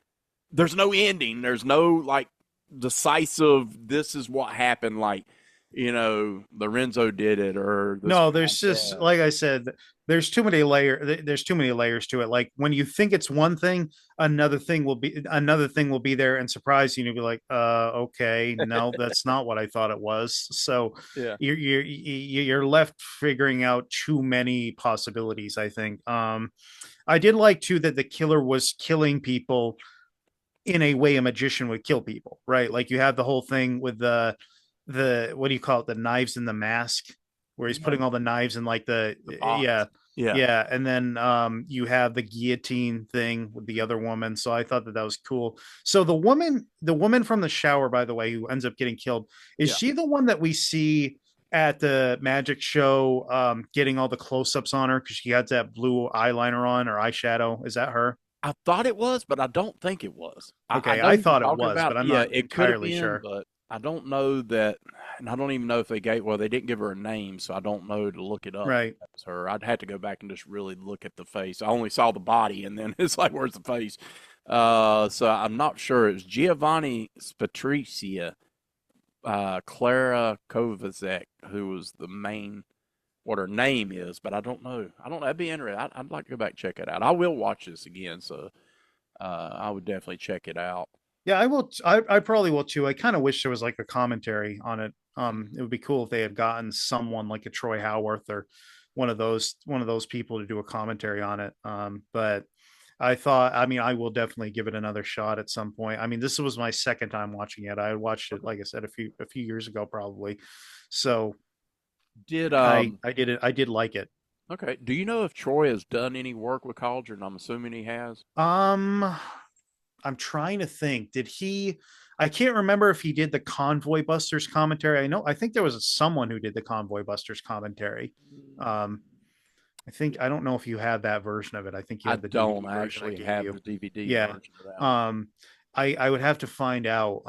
[SPEAKER 1] there's no ending. There's no like decisive, this is what happened, like, Lorenzo did it or this
[SPEAKER 2] No,
[SPEAKER 1] guy
[SPEAKER 2] there's just
[SPEAKER 1] said.
[SPEAKER 2] like I said, there's too many layers to it. Like when you think it's one thing, another thing will be there and surprise you, and you'll be like, okay, no, that's not what I thought it was. So
[SPEAKER 1] Yeah.
[SPEAKER 2] you're left figuring out too many possibilities, I think. I did like too that the killer was killing people in a way a magician would kill people, right? Like you have the whole thing with the what do you call it, the knives in the mask, where he's
[SPEAKER 1] Yeah.
[SPEAKER 2] putting all the knives in like
[SPEAKER 1] The
[SPEAKER 2] yeah,
[SPEAKER 1] box. Yeah.
[SPEAKER 2] yeah, and then you have the guillotine thing with the other woman. So I thought that that was cool. So the woman from the shower, by the way, who ends up getting killed, is
[SPEAKER 1] Yeah.
[SPEAKER 2] she the one that we see at the magic show, getting all the close-ups on her because she had that blue eyeliner on or eyeshadow? Is that her?
[SPEAKER 1] I thought it was, but I don't think it was. I
[SPEAKER 2] Okay,
[SPEAKER 1] know
[SPEAKER 2] I
[SPEAKER 1] who you're
[SPEAKER 2] thought it
[SPEAKER 1] talking
[SPEAKER 2] was,
[SPEAKER 1] about.
[SPEAKER 2] but I'm
[SPEAKER 1] Yeah,
[SPEAKER 2] not
[SPEAKER 1] it could have
[SPEAKER 2] entirely
[SPEAKER 1] been,
[SPEAKER 2] sure.
[SPEAKER 1] but I don't know that. And I don't even know if well, they didn't give her a name, so I don't know to look it up.
[SPEAKER 2] Right.
[SPEAKER 1] That was her. I'd have to go back and just really look at the face. I only saw the body, and then it's like, where's the face? So I'm not sure. It was Giovanni Spatricia, Clara Kovacic, who was the main, what her name is, but I don't know. I don't know. That'd be interesting. I'd like to go back and check it out. I will watch this again, so I would definitely check it out.
[SPEAKER 2] Yeah, I will. I probably will too. I kind of wish there was like a commentary on it. It would be cool if they had gotten someone like a Troy Howarth or one of those people to do a commentary on it. But I thought, I mean, I will definitely give it another shot at some point. I mean, this was my second time watching it. I watched it,
[SPEAKER 1] Okay.
[SPEAKER 2] like I said, a few years ago, probably. So
[SPEAKER 1] Did
[SPEAKER 2] I did like it.
[SPEAKER 1] okay? Do you know if Troy has done any work with Cauldron? I'm assuming he has.
[SPEAKER 2] Um, I'm trying to think. Did he? I can't remember if he did the Convoy Busters commentary. I think there was someone who did the Convoy Busters commentary. I don't know if you had that version of it. I think you
[SPEAKER 1] I
[SPEAKER 2] had the DVD
[SPEAKER 1] don't
[SPEAKER 2] version I
[SPEAKER 1] actually
[SPEAKER 2] gave
[SPEAKER 1] have
[SPEAKER 2] you.
[SPEAKER 1] the DVD
[SPEAKER 2] Yeah.
[SPEAKER 1] version of that one.
[SPEAKER 2] I would have to find out.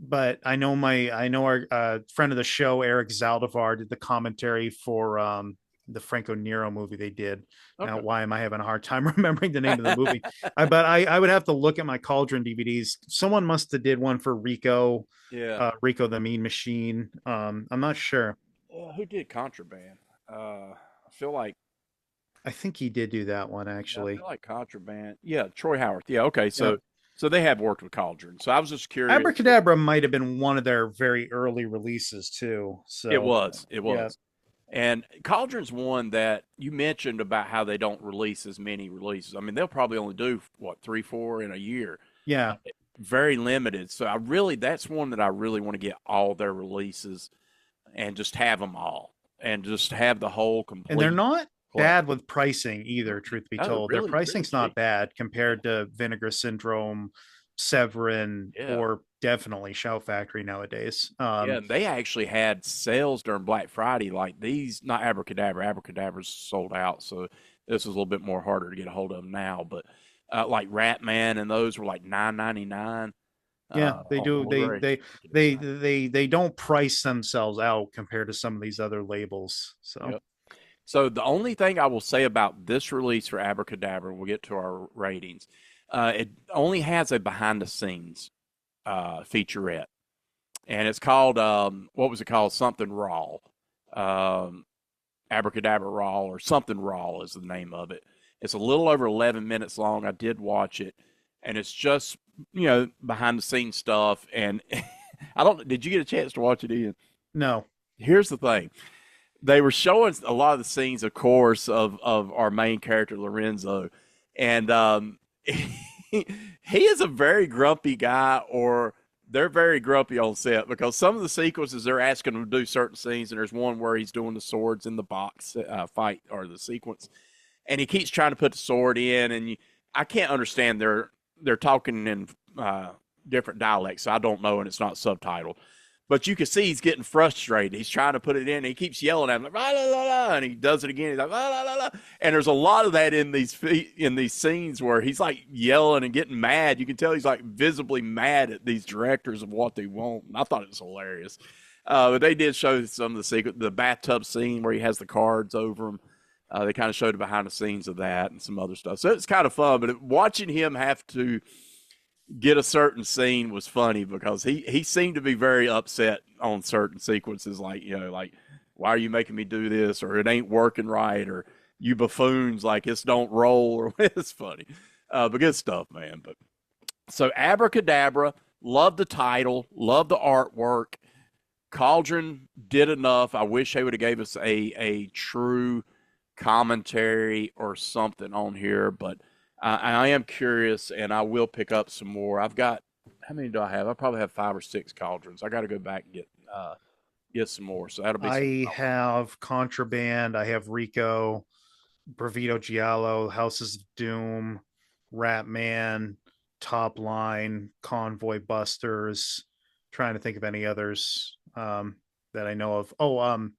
[SPEAKER 2] But I know our friend of the show, Eric Zaldivar, did the commentary for the Franco Nero movie they did. Now,
[SPEAKER 1] Okay.
[SPEAKER 2] why am I having a hard time remembering the name of the movie? But I would have to look at my Cauldron DVDs. Someone must have did one for Rico,
[SPEAKER 1] Yeah.
[SPEAKER 2] Rico the Mean Machine. I'm not sure.
[SPEAKER 1] Who did Contraband? I feel like
[SPEAKER 2] I think he did do that one
[SPEAKER 1] yeah, I
[SPEAKER 2] actually.
[SPEAKER 1] feel like Contraband. Yeah, Troy Howard. Yeah, okay.
[SPEAKER 2] Yep.
[SPEAKER 1] So they have worked with Cauldron. So I was just curious.
[SPEAKER 2] Abracadabra might have been one of their very early releases too.
[SPEAKER 1] It
[SPEAKER 2] So
[SPEAKER 1] was. It
[SPEAKER 2] yeah,
[SPEAKER 1] was. And Cauldron's one that you mentioned about how they don't release as many releases. I mean, they'll probably only do what, three, four in a year.
[SPEAKER 2] yeah.
[SPEAKER 1] Very limited. So that's one that I really want to get all their releases and just have them all and just have the whole
[SPEAKER 2] And they're
[SPEAKER 1] complete
[SPEAKER 2] not bad
[SPEAKER 1] collection.
[SPEAKER 2] with pricing either, truth be
[SPEAKER 1] No, they're
[SPEAKER 2] told. Their
[SPEAKER 1] really, really
[SPEAKER 2] pricing's not
[SPEAKER 1] cheap.
[SPEAKER 2] bad compared to Vinegar Syndrome, Severin,
[SPEAKER 1] Yeah.
[SPEAKER 2] or definitely Shout Factory nowadays.
[SPEAKER 1] Yeah, and they actually had sales during Black Friday like these, not Abracadabra. Abracadabra's sold out, so this is a little bit more harder to get a hold of them now. But like Rat Man and those were like $9.99
[SPEAKER 2] Yeah, they
[SPEAKER 1] on
[SPEAKER 2] do.
[SPEAKER 1] Blu-ray.
[SPEAKER 2] They don't price themselves out compared to some of these other labels. So
[SPEAKER 1] Yep. So the only thing I will say about this release for Abracadabra, we'll get to our ratings. It only has a behind the scenes featurette, and it's called what was it called? Something Raw. Um, Abracadabra Raw or something Raw is the name of it. It's a little over 11 minutes long. I did watch it, and it's just behind the scenes stuff. And I don't. Did you get a chance to watch it, Ian?
[SPEAKER 2] no,
[SPEAKER 1] Here's the thing: they were showing a lot of the scenes, of course, of our main character Lorenzo, and he is a very grumpy guy, or they're very grumpy on set because some of the sequences they're asking him to do certain scenes, and there's one where he's doing the swords in the box fight or the sequence, and he keeps trying to put the sword in, and I can't understand they're talking in different dialects, so I don't know, and it's not subtitled. But you can see he's getting frustrated. He's trying to put it in. And he keeps yelling at him, like, la, la, la, la, and he does it again. He's like, la, la, la, la. And there's a lot of that in these scenes where he's like yelling and getting mad. You can tell he's like visibly mad at these directors of what they want. And I thought it was hilarious. But they did show some of the secret, the bathtub scene where he has the cards over him. They kind of showed the behind the scenes of that and some other stuff. So it's kind of fun. But watching him have to get a certain scene was funny because he seemed to be very upset on certain sequences, like like, why are you making me do this, or it ain't working right, or you buffoons, like it's don't roll, or it's funny. But good stuff, man. But so Abracadabra, love the title, love the artwork. Cauldron did enough. I wish they would have gave us a true commentary or something on here, but I am curious, and I will pick up some more. I've got, how many do I have? I probably have 5 or 6 Cauldrons. I got to go back and get some more. So that'll be something.
[SPEAKER 2] I have Contraband. I have Rico, Bravito Giallo, Houses of Doom, Rat Man, Top Line, Convoy Busters. Trying to think of any others that I know of. Oh,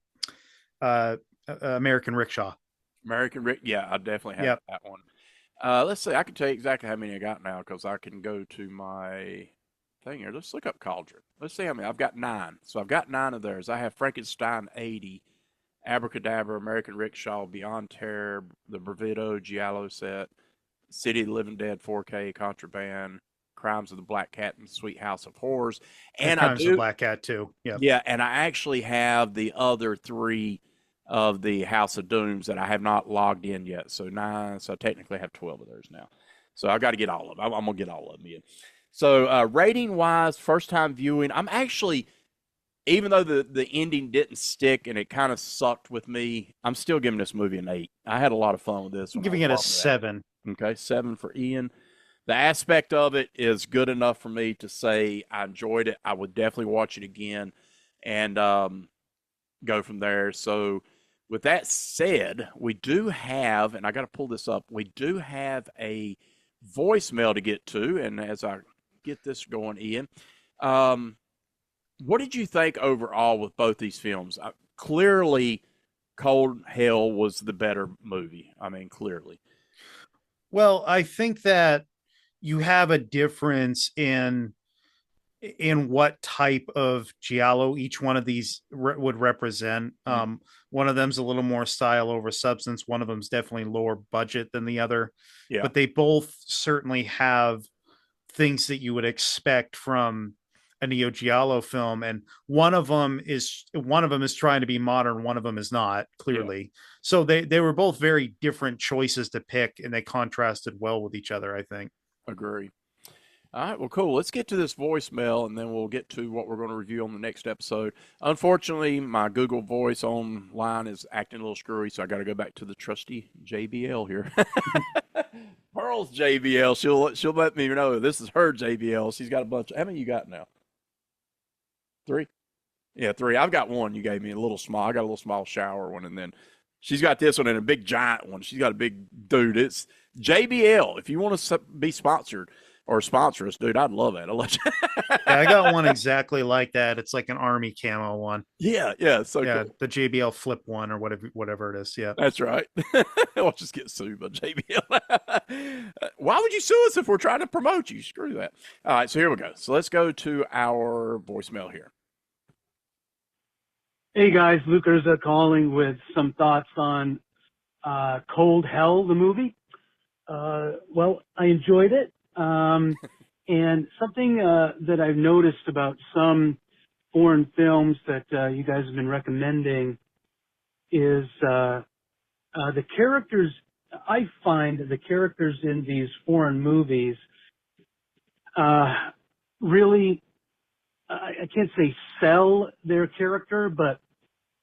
[SPEAKER 2] American Rickshaw.
[SPEAKER 1] American Rick, yeah, I definitely have
[SPEAKER 2] Yep.
[SPEAKER 1] that one. Let's see. I can tell you exactly how many I got now because I can go to my thing here. Let's look up Cauldron. Let's see how many. I've got 9. So I've got 9 of theirs. I have Frankenstein 80, Abracadabra, American Rickshaw, Beyond Terror, the Bravito Giallo set, City of the Living Dead 4K, Contraband, Crimes of the Black Cat, and Sweet House of Horrors.
[SPEAKER 2] And
[SPEAKER 1] And I
[SPEAKER 2] Crimes of the
[SPEAKER 1] do,
[SPEAKER 2] Black Cat too. Yep.
[SPEAKER 1] yeah, and I actually have the other 3 of the House of Dooms that I have not logged in yet. So 9, so I technically have 12 of those now. So I got to get all of them. I'm going to get all of them in. So rating wise, first time viewing, I'm actually, even though the ending didn't stick and it kind of sucked with me, I'm still giving this movie an 8. I had a lot of fun with this
[SPEAKER 2] I'm
[SPEAKER 1] when I
[SPEAKER 2] giving
[SPEAKER 1] was
[SPEAKER 2] it a
[SPEAKER 1] watching that.
[SPEAKER 2] 7.
[SPEAKER 1] Okay, 7 for Ian. The aspect of it is good enough for me to say I enjoyed it. I would definitely watch it again and go from there. So, with that said, we do have, and I got to pull this up, we do have a voicemail to get to. And as I get this going, Ian, what did you think overall with both these films? Clearly, Cold Hell was the better movie. I mean, clearly.
[SPEAKER 2] Well, I think that you have a difference in what type of giallo each one of these would represent. One of them's a little more style over substance. One of them's definitely lower budget than the other,
[SPEAKER 1] Yeah,
[SPEAKER 2] but they both certainly have things that you would expect from a Neo Giallo film. And one of them is trying to be modern. One of them is not,
[SPEAKER 1] yeah,
[SPEAKER 2] clearly. So they were both very different choices to pick, and they contrasted well with each other, I think.
[SPEAKER 1] agree. All right, well, cool. Let's get to this voicemail, and then we'll get to what we're going to review on the next episode. Unfortunately, my Google Voice online is acting a little screwy, so I got to go back to the trusty JBL here. Pearl's JBL. She'll let me know this is her JBL. She's got a bunch. How many you got now? Three. Yeah, three. I've got one. You gave me a little small. I got a little small shower one, and then she's got this one and a big giant one. She's got a big dude. It's JBL. If you want to be sponsored or sponsor us, dude, I'd love it. I'll let you.
[SPEAKER 2] Yeah, I got one exactly like that. It's like an army camo one.
[SPEAKER 1] Yeah. So
[SPEAKER 2] Yeah,
[SPEAKER 1] cool.
[SPEAKER 2] the JBL Flip one or whatever it is. Yeah.
[SPEAKER 1] That's right. I'll just get sued by JBL. Why would you sue us if we're trying to promote you? Screw that. All right, so here we go. So let's go to our voicemail here.
[SPEAKER 3] Hey guys, Luke Irza calling with some thoughts on Cold Hell, the movie. Well, I enjoyed it. And something that I've noticed about some foreign films that you guys have been recommending is the characters. I find the characters in these foreign movies really, I can't say sell their character, but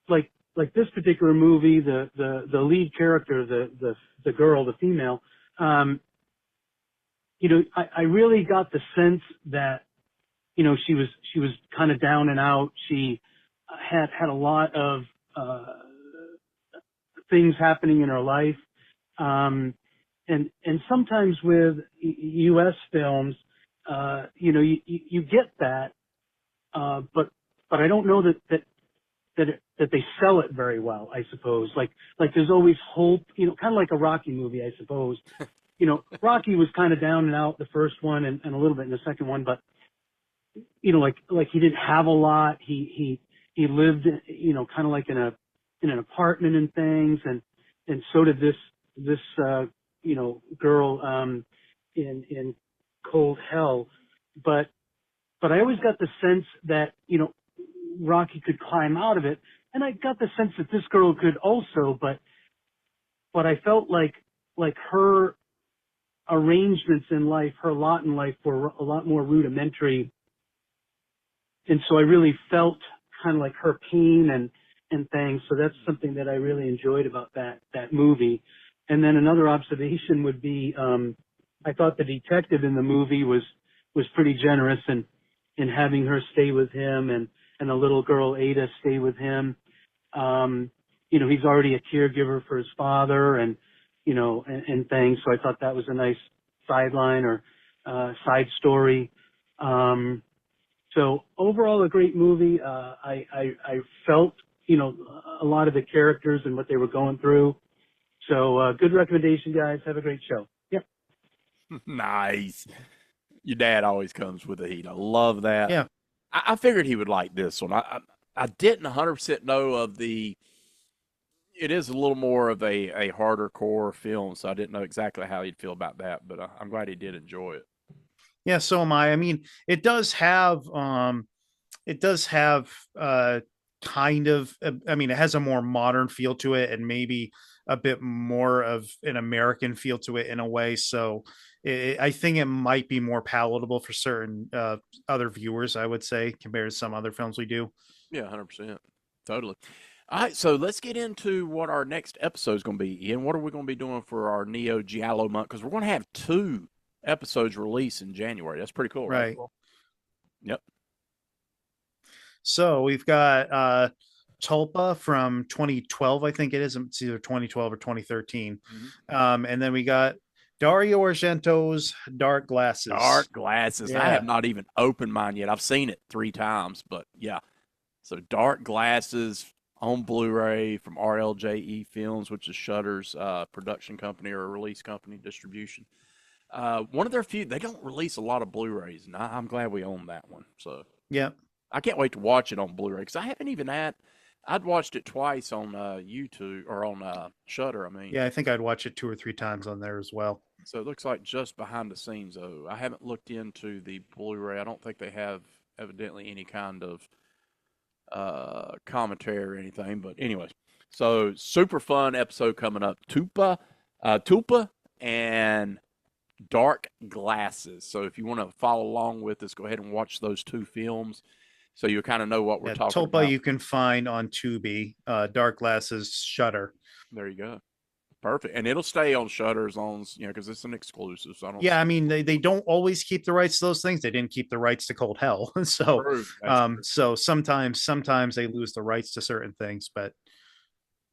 [SPEAKER 3] like this particular movie, the lead character, the girl, the female, I really got the sense that, she was kind of down and out. She had a lot of things happening in her life. And sometimes with U.S. films, you get that, but I don't know that they sell it very well, I suppose. Like there's always hope, kind of like a Rocky movie, I suppose. Rocky was kind of down and out the first one and a little bit in the second one, but like he didn't have a lot. He lived, kind of like in an apartment and things, and so did this girl in Cold Hell, but I always got the sense that Rocky could climb out of it, and I got the sense that this girl could also, but I felt like her arrangements in life, her lot in life, were a lot more rudimentary, and so I really felt kind of like her pain and things. So that's something that I really enjoyed about that movie. And then another observation would be, I thought the detective in the movie was pretty generous in having her stay with him, and the little girl Ada stay with him. He's already a caregiver for his father and things. So I thought that was a nice sideline or side story. So overall, a great movie. I felt, a lot of the characters and what they were going through. So good recommendation, guys. Have a great show. Yep.
[SPEAKER 1] Nice. Your dad always comes with the heat. I love that.
[SPEAKER 2] Yeah.
[SPEAKER 1] I figured he would like this one. I didn't 100% know of the. It is a little more of a harder core film, so I didn't know exactly how he'd feel about that. But I'm glad he did enjoy it.
[SPEAKER 2] Yeah, so am I. I mean, it does have kind of, I mean, it has a more modern feel to it and maybe a bit more of an American feel to it in a way. So I think it might be more palatable for certain other viewers, I would say, compared to some other films we do.
[SPEAKER 1] Yeah, 100%. Totally. All right, so let's get into what our next episode is going to be. Ian, what are we going to be doing for our Neo Giallo month? Because we're going to have 2 episodes released in January. That's pretty cool, right? Yep.
[SPEAKER 2] So we've got Tulpa from 2012, I think it is. It's either 2012 or 2013. And then we got Dario Argento's Dark Glasses.
[SPEAKER 1] Dark Glasses.
[SPEAKER 2] Yeah.
[SPEAKER 1] I have not even opened mine yet. I've seen it 3 times, but yeah. So Dark Glasses. on Blu-ray from RLJE Films, which is Shudder's production company or release company, distribution. One of their few, they don't release a lot of Blu-rays, and I'm glad we own that one. So
[SPEAKER 2] Yeah.
[SPEAKER 1] I can't wait to watch it on Blu-ray because I haven't even I'd watched it twice on YouTube or on Shudder. I mean,
[SPEAKER 2] Yeah, I think I'd watch it 2 or 3 times on there as well.
[SPEAKER 1] so it looks like just behind the scenes, though. I haven't looked into the Blu-ray. I don't think they have evidently any kind of commentary or anything. But anyways, so super fun episode coming up. Tupa and Dark Glasses. So if you want to follow along with us, go ahead and watch those 2 films so you kind of know what we're talking
[SPEAKER 2] Tulpa
[SPEAKER 1] about.
[SPEAKER 2] you can find on Tubi, Dark Glasses, Shudder.
[SPEAKER 1] There you go. Perfect. And it'll stay on Shudder as long as, because it's an exclusive. So I don't.
[SPEAKER 2] Yeah, I mean they don't always keep the rights to those things. They didn't keep the rights to Cold Hell. So
[SPEAKER 1] True.
[SPEAKER 2] so sometimes they lose the rights to certain things, but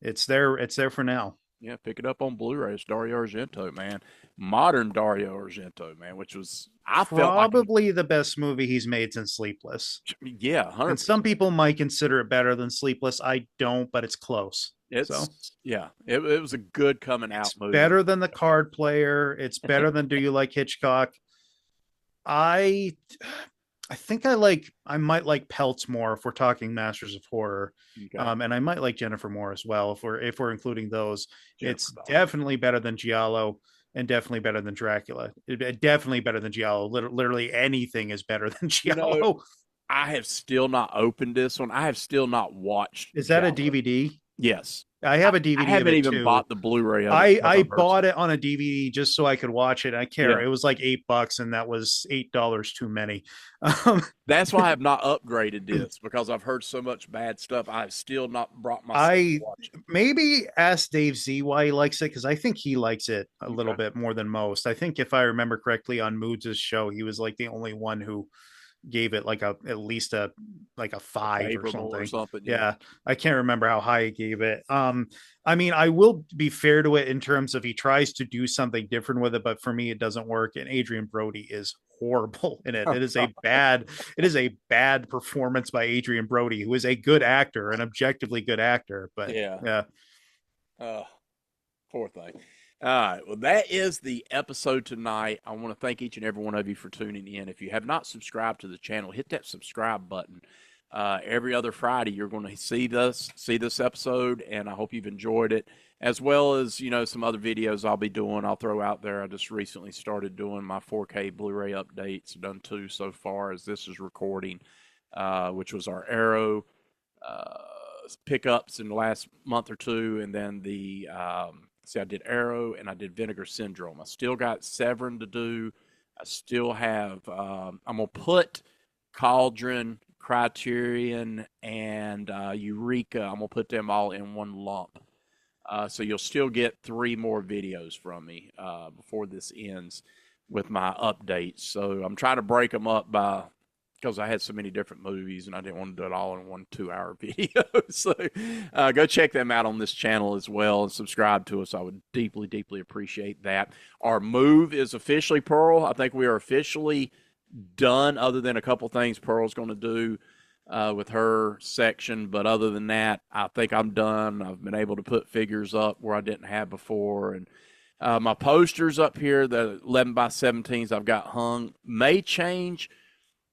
[SPEAKER 2] it's there for now.
[SPEAKER 1] Yeah, pick it up on Blu-ray. It's Dario Argento, man. Modern Dario Argento, man, which was
[SPEAKER 2] Probably the best movie he's made since Sleepless.
[SPEAKER 1] Yeah, 100%.
[SPEAKER 2] And some people might consider it better than Sleepless. I don't, but it's close.
[SPEAKER 1] It was a good coming out movie.
[SPEAKER 2] Better than The Card Player. It's better than Do You Like Hitchcock? I think I might like Peltz more if we're talking Masters of Horror.
[SPEAKER 1] Okay.
[SPEAKER 2] And I might like Jennifer more as well if we're including those. It's
[SPEAKER 3] Jennifer
[SPEAKER 2] definitely better than Giallo and definitely better than Dracula. Definitely better than Giallo. Literally anything is better than Giallo.
[SPEAKER 1] I have still not opened this one. I have still not watched.
[SPEAKER 2] Is that
[SPEAKER 1] Giallo.
[SPEAKER 2] a DVD?
[SPEAKER 1] Yes.
[SPEAKER 2] I have a DVD.
[SPEAKER 1] I haven't even bought the Blu-ray of it.
[SPEAKER 2] I bought it on a DVD just so I could watch it. I care.
[SPEAKER 1] Yeah.
[SPEAKER 2] It was like $8, and that was $8 too many.
[SPEAKER 1] That's why I have not upgraded this, because I've heard so much bad stuff. I've still not brought myself to watch it.
[SPEAKER 2] Maybe ask Dave Z why he likes it, because I think he likes it a little bit more than most. I think if I remember correctly on Moods' show, he was like the only one who gave it like at least a 5 or something. Yeah. I can't remember how high he gave it. I mean, I will be fair to it in terms of he tries to do something different with it, but for me it doesn't work. And Adrian Brody is horrible in it. It is a bad performance by Adrian Brody, who is a good actor, an objectively good actor. But yeah.
[SPEAKER 1] Poor thing. All right. Well, that is the episode tonight. I want to thank each and every one of you for tuning in. If you have not subscribed to the channel, hit that subscribe button. Every other Friday, you're going to see this episode, and I hope you've enjoyed it, as well as, some other videos I'll be doing. I'll throw out there. I just recently started doing my 4K Blu-ray updates. I've done 2 so far as this is recording, which was our Arrow pickups in the last month or 2, and then the I did Arrow and I did Vinegar Syndrome. I still got Severin to do. I still have, I'm going to put Cauldron, Criterion, and Eureka. I'm going to put them all in one lump. So you'll still get 3 more videos from me before this ends with my updates. So I'm trying to break them up because I had so many different movies and I didn't want to do it all in one 2-hour video. So go check them out on this channel as well and subscribe to us. I would deeply, deeply appreciate that. Our move is officially Pearl. I think we are officially done, other than a couple things Pearl's going to do with her section. But other than that, I think I'm done. I've been able to put figures up where I didn't have before. And my posters up here, the 11x17s I've got hung, may change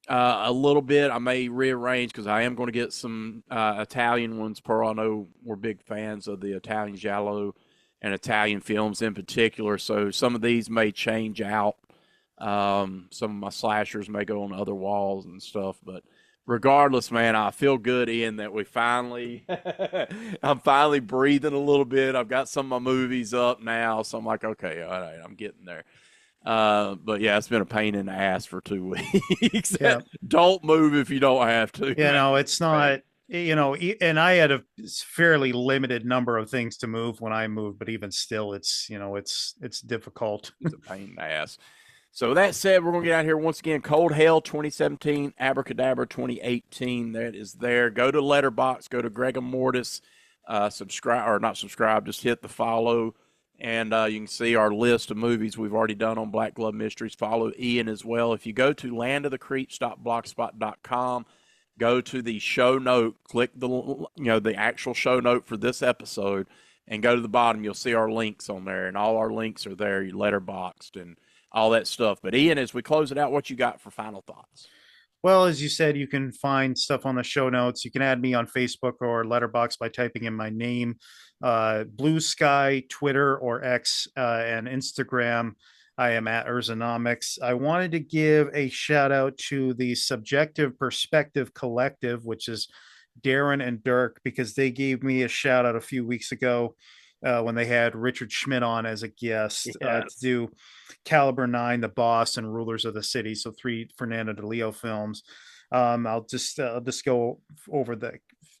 [SPEAKER 1] a little bit. I may rearrange because I am going to get some Italian ones. Pearl, I know we're big fans of the Italian Giallo and Italian films in particular, so some of these may change out. Some of my slashers may go on other walls and stuff, but regardless, man, I feel good, Ian, that we finally I'm finally breathing a little bit. I've got some of my movies up now, so I'm like, okay, all right, I'm getting there. But yeah, it's been a pain in the ass for 2 weeks.
[SPEAKER 2] Yeah.
[SPEAKER 1] Don't move if you don't have to.
[SPEAKER 2] It's not, and I had a fairly limited number of things to move when I moved, but even still, it's difficult.
[SPEAKER 1] It's a pain in the ass. So with that said, we're going to get out here once again. Cold Hell 2017, Abrakadabra 2018. That is there. Go to Letterboxd, go to GregaMortis, subscribe, or not subscribe, just hit the follow. And you can see our list of movies we've already done on Black Glove Mysteries. Follow Ian as well. If you go to landofthecreeps.blogspot.com, go to the show note, click the actual show note for this episode, and go to the bottom. You'll see our links on there, and all our links are there. You letterboxed and all that stuff. But Ian, as we close it out, what you got for final thoughts?
[SPEAKER 2] Well, as you said, you can find stuff on the show notes. You can add me on Facebook or Letterboxd by typing in my name, Blue Sky, Twitter or X, and Instagram. I am at Irzanomics. I wanted to give a shout out to the Subjective Perspective Collective, which is Darren and Dirk, because they gave me a shout out a few weeks ago when they had Richard Schmidt on as a guest to do Caliber 9, The Boss, and Rulers of the City. So 3 Fernando de Leo films. I'll just go over the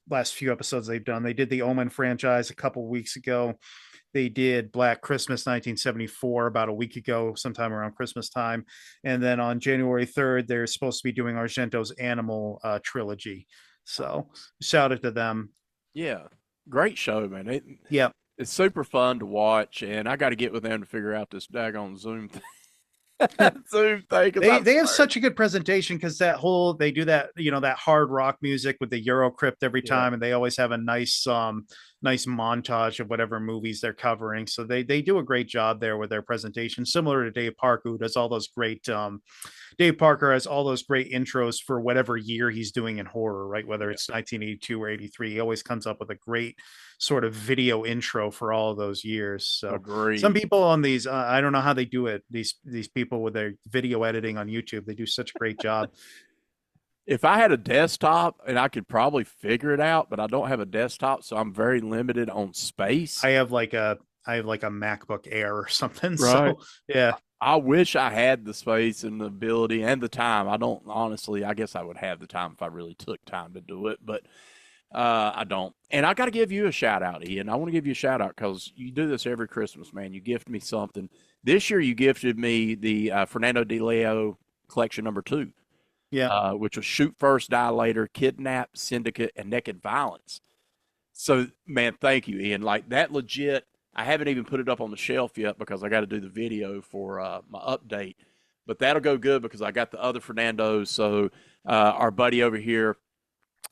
[SPEAKER 2] last few episodes they've done. They did the Omen franchise a couple weeks ago. They did Black Christmas 1974 about a week ago, sometime around Christmas time. And then on January 3rd, they're supposed to be doing Argento's Animal trilogy. So shout out to them.
[SPEAKER 1] Yeah, great show, man.
[SPEAKER 2] Yeah.
[SPEAKER 1] It's super fun to watch, and I got to get with them to figure out this daggone Zoom thing. Zoom thing.
[SPEAKER 2] They have such a good presentation because they do that, that hard rock music with the Eurocrypt every time, and they always have a nice montage of whatever movies they're covering. So they do a great job there with their presentation, similar to Dave Parker, who does all those great Dave Parker has all those great intros for whatever year he's doing in horror, right? Whether it's 1982 or 83, he always comes up with a great sort of video intro for all of those years. So some people on these, I don't know how they do it. These people with their video editing on YouTube, they do such a great job.
[SPEAKER 1] If I had a desktop, and I could probably figure it out, but I don't have a desktop, so I'm very limited on space.
[SPEAKER 2] I have like a MacBook Air or something.
[SPEAKER 1] Right.
[SPEAKER 2] So yeah.
[SPEAKER 1] I wish I had the space and the ability and the time. I don't, honestly, I guess I would have the time if I really took time to do it, but I don't. And I got to give you a shout out, Ian. I want to give you a shout out because you do this every Christmas, man. You gift me something. This year you gifted me the Fernando de Leo collection number 2.
[SPEAKER 2] Yeah.
[SPEAKER 1] Which was Shoot First, Die Later, Kidnap, Syndicate, and Naked Violence. So, man, thank you, Ian. Like, that legit, I haven't even put it up on the shelf yet because I got to do the video for my update. But that'll go good because I got the other Fernandos. So, our buddy over here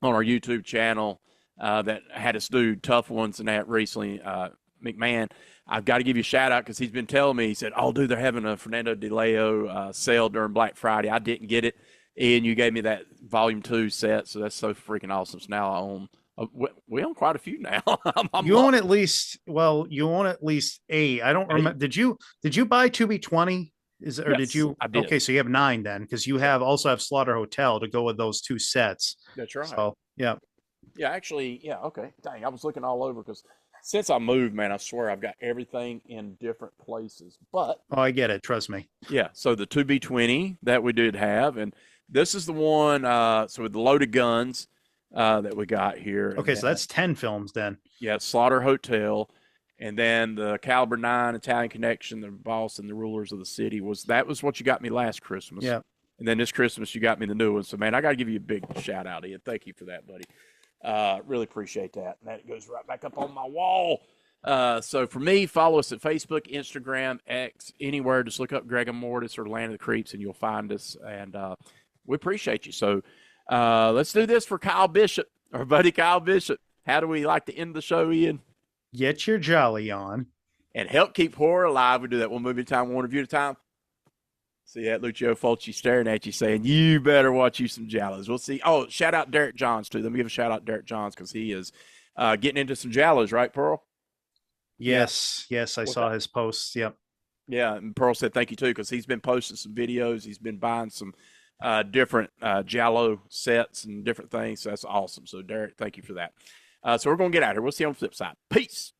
[SPEAKER 1] on our YouTube channel that had us do Tough Ones and that recently, McMahon, I've got to give you a shout out because he's been telling me, he said, oh, dude, they're having a Fernando de Leo sale during Black Friday. I didn't get it. Ian, you gave me that volume 2 set, so that's so freaking awesome. So now I own, we own quite a few now.
[SPEAKER 2] You own at least 8. I don't remember. Did you buy 2B20?
[SPEAKER 1] Yes,
[SPEAKER 2] did you?
[SPEAKER 1] I did.
[SPEAKER 2] Okay, so you have 9 then, because you also have Slaughter Hotel to go with those 2 sets.
[SPEAKER 1] That's right.
[SPEAKER 2] So yeah.
[SPEAKER 1] Yeah, actually, yeah, okay. Dang, I was looking all over because since I moved, man, I swear I've got everything in different places. But
[SPEAKER 2] I get it. Trust me.
[SPEAKER 1] Yeah, so the 2B20 that we did have, and this is the one, so with the loaded guns that we got here.
[SPEAKER 2] Okay, so that's 10 films then.
[SPEAKER 1] Yeah, Slaughter Hotel, and then the Caliber 9, Italian Connection, the Boss, and the Rulers of the City. That was what you got me last Christmas.
[SPEAKER 2] Yeah.
[SPEAKER 1] And then this Christmas, you got me the new one. So, man, I got to give you a big shout out, Ian. Thank you for that, buddy. Really appreciate that. And that goes right back up on my wall. So for me, follow us at Facebook, Instagram, X, anywhere. Just look up GregaMortis or Land of the Creeps and you'll find us. And we appreciate you. So let's do this for Kyle Bishop, our buddy Kyle Bishop. How do we like to end the show, Ian?
[SPEAKER 2] Get your jolly on.
[SPEAKER 1] And help keep horror alive. We do that one movie at a time, one review at a time. See that Lucio Fulci staring at you saying, you better watch you some Giallos. We'll see. Oh, shout out Derek Johns, too. Let me give a shout out to Derek Johns because he is getting into some Giallos, right, Pearl?
[SPEAKER 2] Yes, I saw his posts. Yep.
[SPEAKER 1] Yeah, and Pearl said thank you, too, because he's been posting some videos. He's been buying some different Giallo sets and different things. So that's awesome. So, Derek, thank you for that. So we're going to get out of here. We'll see you on the flip side. Peace.